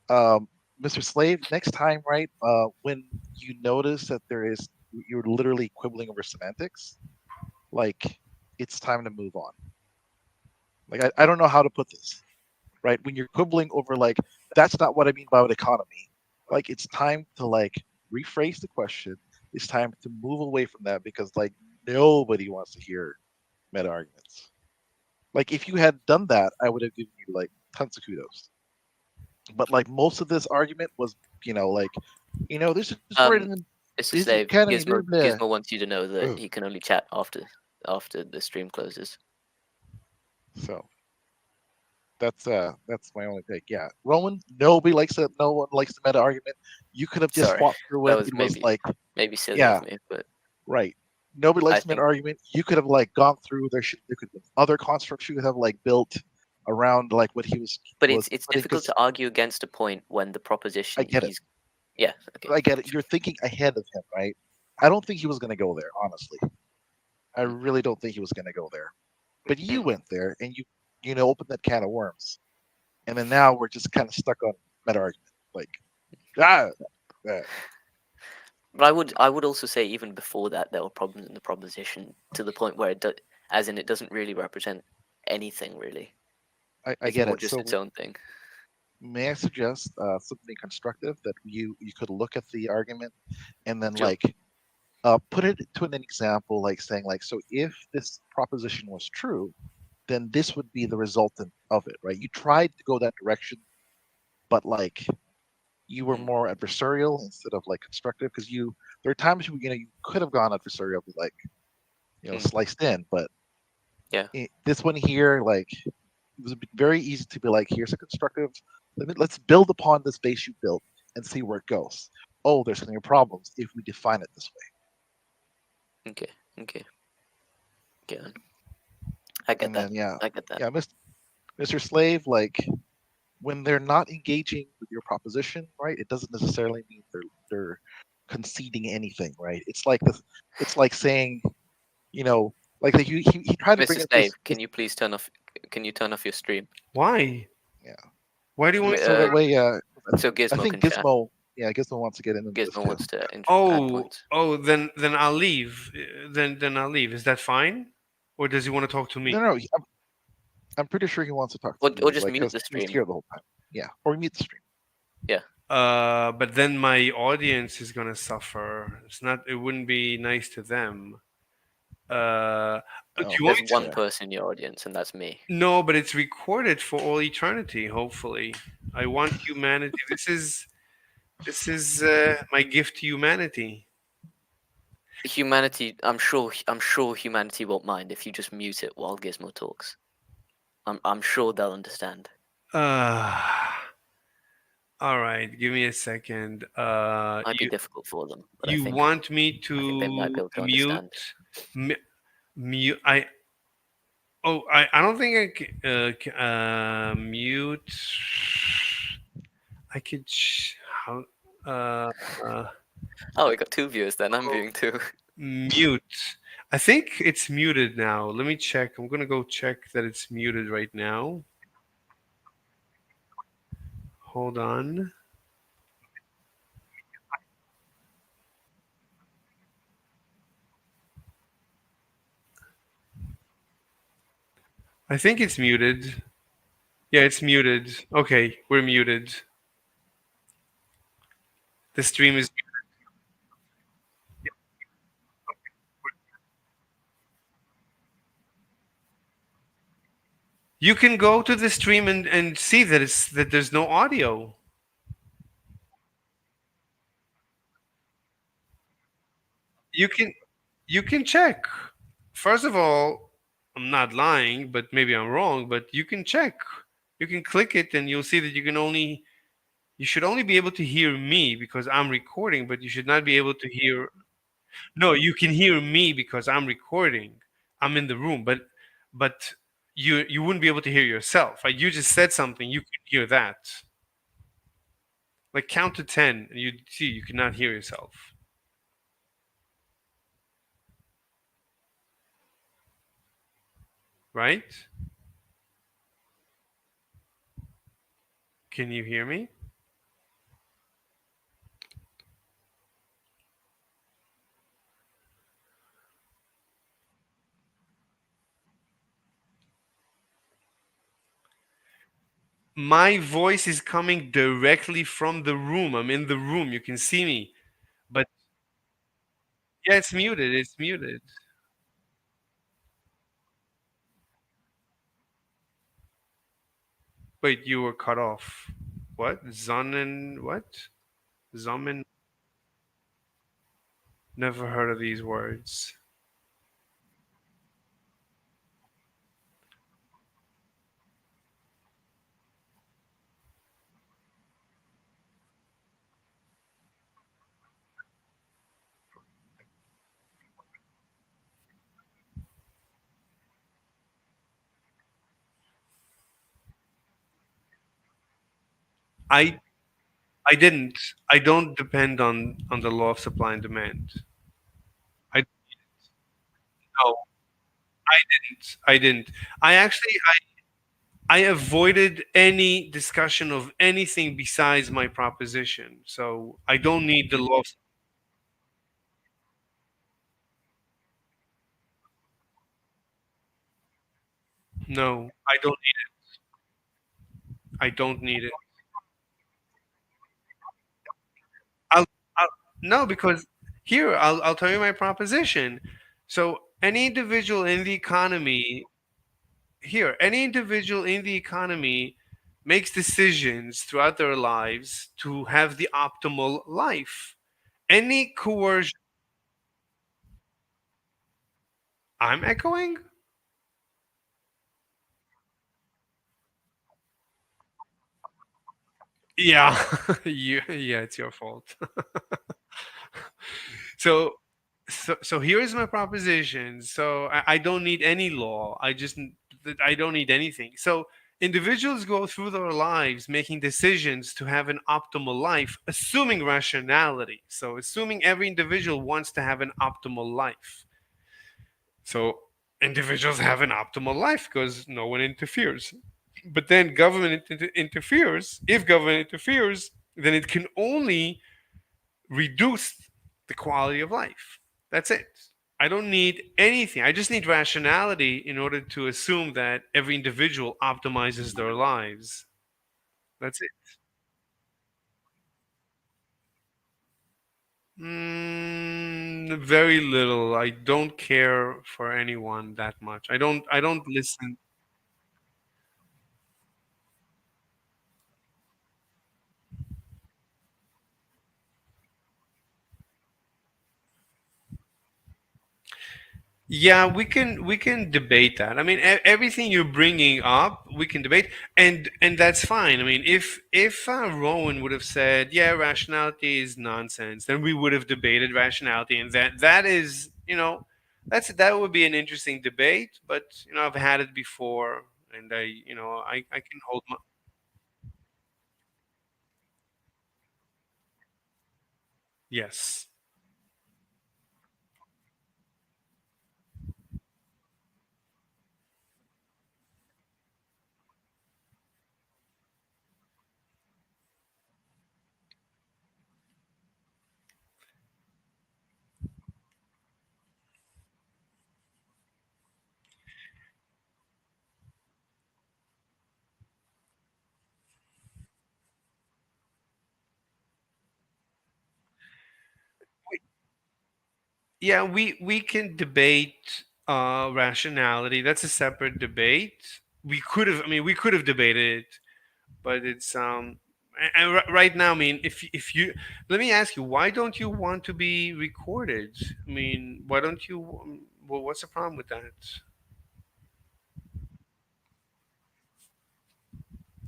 um, Mr. Slave, next time, right, when you notice that you're literally quibbling over semantics, like, it's time to move on. Like, I don't know how to put this, right? When you're quibbling over, like, that's not what I mean by an economy, like, it's time to, like, rephrase the question. It's time to move away from that because, like, nobody wants to hear meta arguments. Like, if you had done that, I would have given you, like, tons of kudos. But, like, most of this argument was, like, this is right in It's a this slave. economy, blah, Gizmo blah, Gizmo wants you to know that blah. he can only chat after the stream closes. So that's my only take. Yeah, Roman. Nobody likes it. No one likes the meta argument. You could have just Sorry, fought through that it. was It was maybe like, maybe silly yeah, of me, but right. Nobody likes I the meta think. argument. You could have like gone through. There could have been other constructs you could have like built around like what he But was it's putting. difficult Because to argue against a point when the I proposition get it. he's. Yeah. Okay. I get it. You're thinking ahead of him, right? I don't think he was going to go there. Honestly, I really don't think he was going to go there. But you Mm. went there, and you opened that can of worms, and then now we're just kind of stuck on meta argument. Like, ah, ah. But I would also say even before that there were problems in the proposition to the point where as in it doesn't really represent anything really. I It's get more it. just its So own thing. may I suggest something constructive that you could look at the argument and then Sure. like put it to an example, like saying like, so if this proposition was true, then this would be the resultant of it, right? You tried to go that direction, but like you were Mm. more adversarial instead of like constructive because there are times you could have gone adversarial, like Mm. sliced in, but Yeah. this one here, like it was very easy to be like, here's a constructive. Let's build upon this base you built and see where it goes. Oh, there's going to be problems if we define it this way. Okay. Okay. Yeah. I get And that. then yeah, I get that. yeah, Mr. Slave, like when they're not engaging with your proposition, right? It doesn't necessarily mean they're conceding anything, right? It's like this. It's like saying, you know, like he tried to Mr. bring up Slave, this. can you please turn off? Can you turn off your stream? Why? Yeah. Why do you want So that Uh, way, so I Gizmo think can chat. Gizmo, yeah, Gizmo wants to get into this Gizmo too. wants to add Oh, points. oh, then I'll leave. Then I'll leave. Is that fine? Or does he want to talk to me? No, no, I'm pretty sure he wants to talk to Or you, just like, mute because the he was stream. here the whole time. Yeah, or mute the stream. Yeah. But then my audience is gonna suffer. It wouldn't be nice to them. Do Oh, you want There's me to? one okay. person in your audience, and that's me. No, but it's recorded for all eternity. Hopefully, I want humanity. This is my gift to humanity. Humanity, I'm sure humanity won't mind if you just mute it while Gizmo talks. I'm sure they'll understand. Uh, all right. Give me a second. Might be difficult for them, but You want me I think they might be to able to understand. mute? Mute. I don't think I can mute. I could. How? Uh, uh, Oh, we got two viewers then. I'm viewing too. Mute. I think it's muted now. Let me check. I'm gonna go check that it's muted right now. Hold on. I think it's muted. Yeah, it's muted. Okay, we're muted. The stream is. You can go to the stream and see that it's that there's no audio. You can you can check. First of all, I'm not lying, but maybe I'm wrong, but you can check. You can click it and you'll see that you should only be able to hear me because I'm recording, but you should not be able to hear. No, you can hear me because I'm recording. I'm in the room, but you wouldn't be able to hear yourself. Like you just said something, you could hear that. Like count to 10 and you see you cannot hear yourself, right? Can you hear me? My voice is coming directly from the room. I'm in the room. You can see me. But yeah, it's muted. It's muted. Wait, you were cut off. What? Zonnen what? Zomen? Never heard of these words. I I didn't. I don't depend on the law of supply and demand. I no, I didn't. I didn't. I actually I avoided any discussion of anything besides my proposition. So I don't need the law. No, I don't. I don't need it. I'll, I'll no, because here I'll tell you my proposition. So any individual in the economy any individual in the economy makes decisions throughout their lives to have the optimal life. Any coercion. I'm echoing. Yeah, yeah, it's your fault. So, so here is my proposition. So I don't need any law. I don't need anything. So individuals go through their lives making decisions to have an optimal life, assuming rationality. So assuming every individual wants to have an optimal life. So individuals have an optimal life because no one interferes. But then government interferes. If government interferes, then it can only reduce the quality of life. That's it. I don't need anything. I just need rationality in order to assume that every individual optimizes their lives. That's it. Very little. I don't care for anyone that much. I don't listen. Yeah, we can debate that. I mean, everything you're bringing up, we can debate, and that's fine. I mean, if Rowan would have said, "Yeah, rationality is nonsense," then we would have debated rationality, and that is, that would be an interesting debate. But I've had it before, and I can hold my. Yes. Yeah, we can debate rationality. That's a separate debate. We could have debated it, but it's right now. I mean, if you let me ask you, why don't you want to be recorded? I mean, why don't you? Well, what's the problem with that?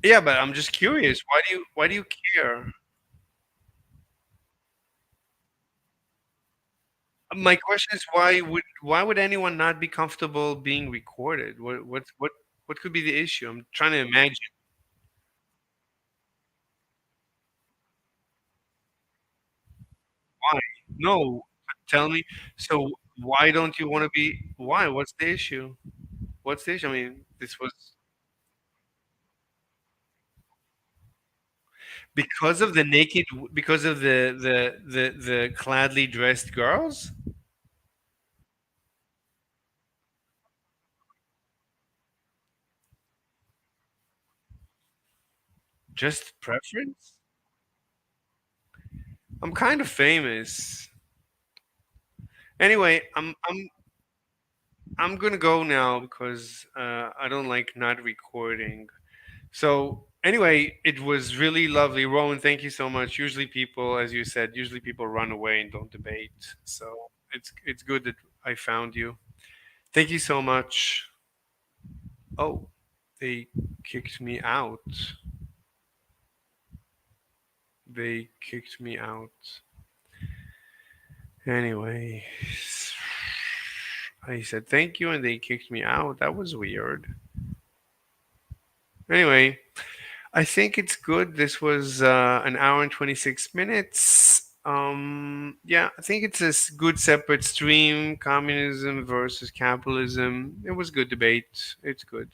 Yeah, but I'm just curious. Why do you care? My question is why would anyone not be comfortable being recorded? What could be the issue? I'm trying to imagine. Why? No, tell me. So why don't you want to be? Why? What's the issue? What's the issue? I mean, this was because of the naked, because of the gladly dressed girls. Just preference. I'm kind of famous. Anyway, I'm gonna go now because I don't like not recording. So anyway, it was really lovely, Rowan. Thank you so much. Usually people, as you said, usually people run away and don't debate. So it's good that I found you. Thank you so much. Oh, they kicked me out. They kicked me out. Anyway, I said thank you and they kicked me out. That was weird. Anyway, I think it's good. This was an hour and 26 minutes. Yeah, I think it's a good separate stream. Communism versus capitalism. It was good debate. It's good.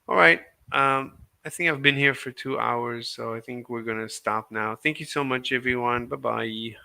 All right. I think I've been here for 2 hours, so I think we're gonna stop now. Thank you so much, everyone. Bye bye.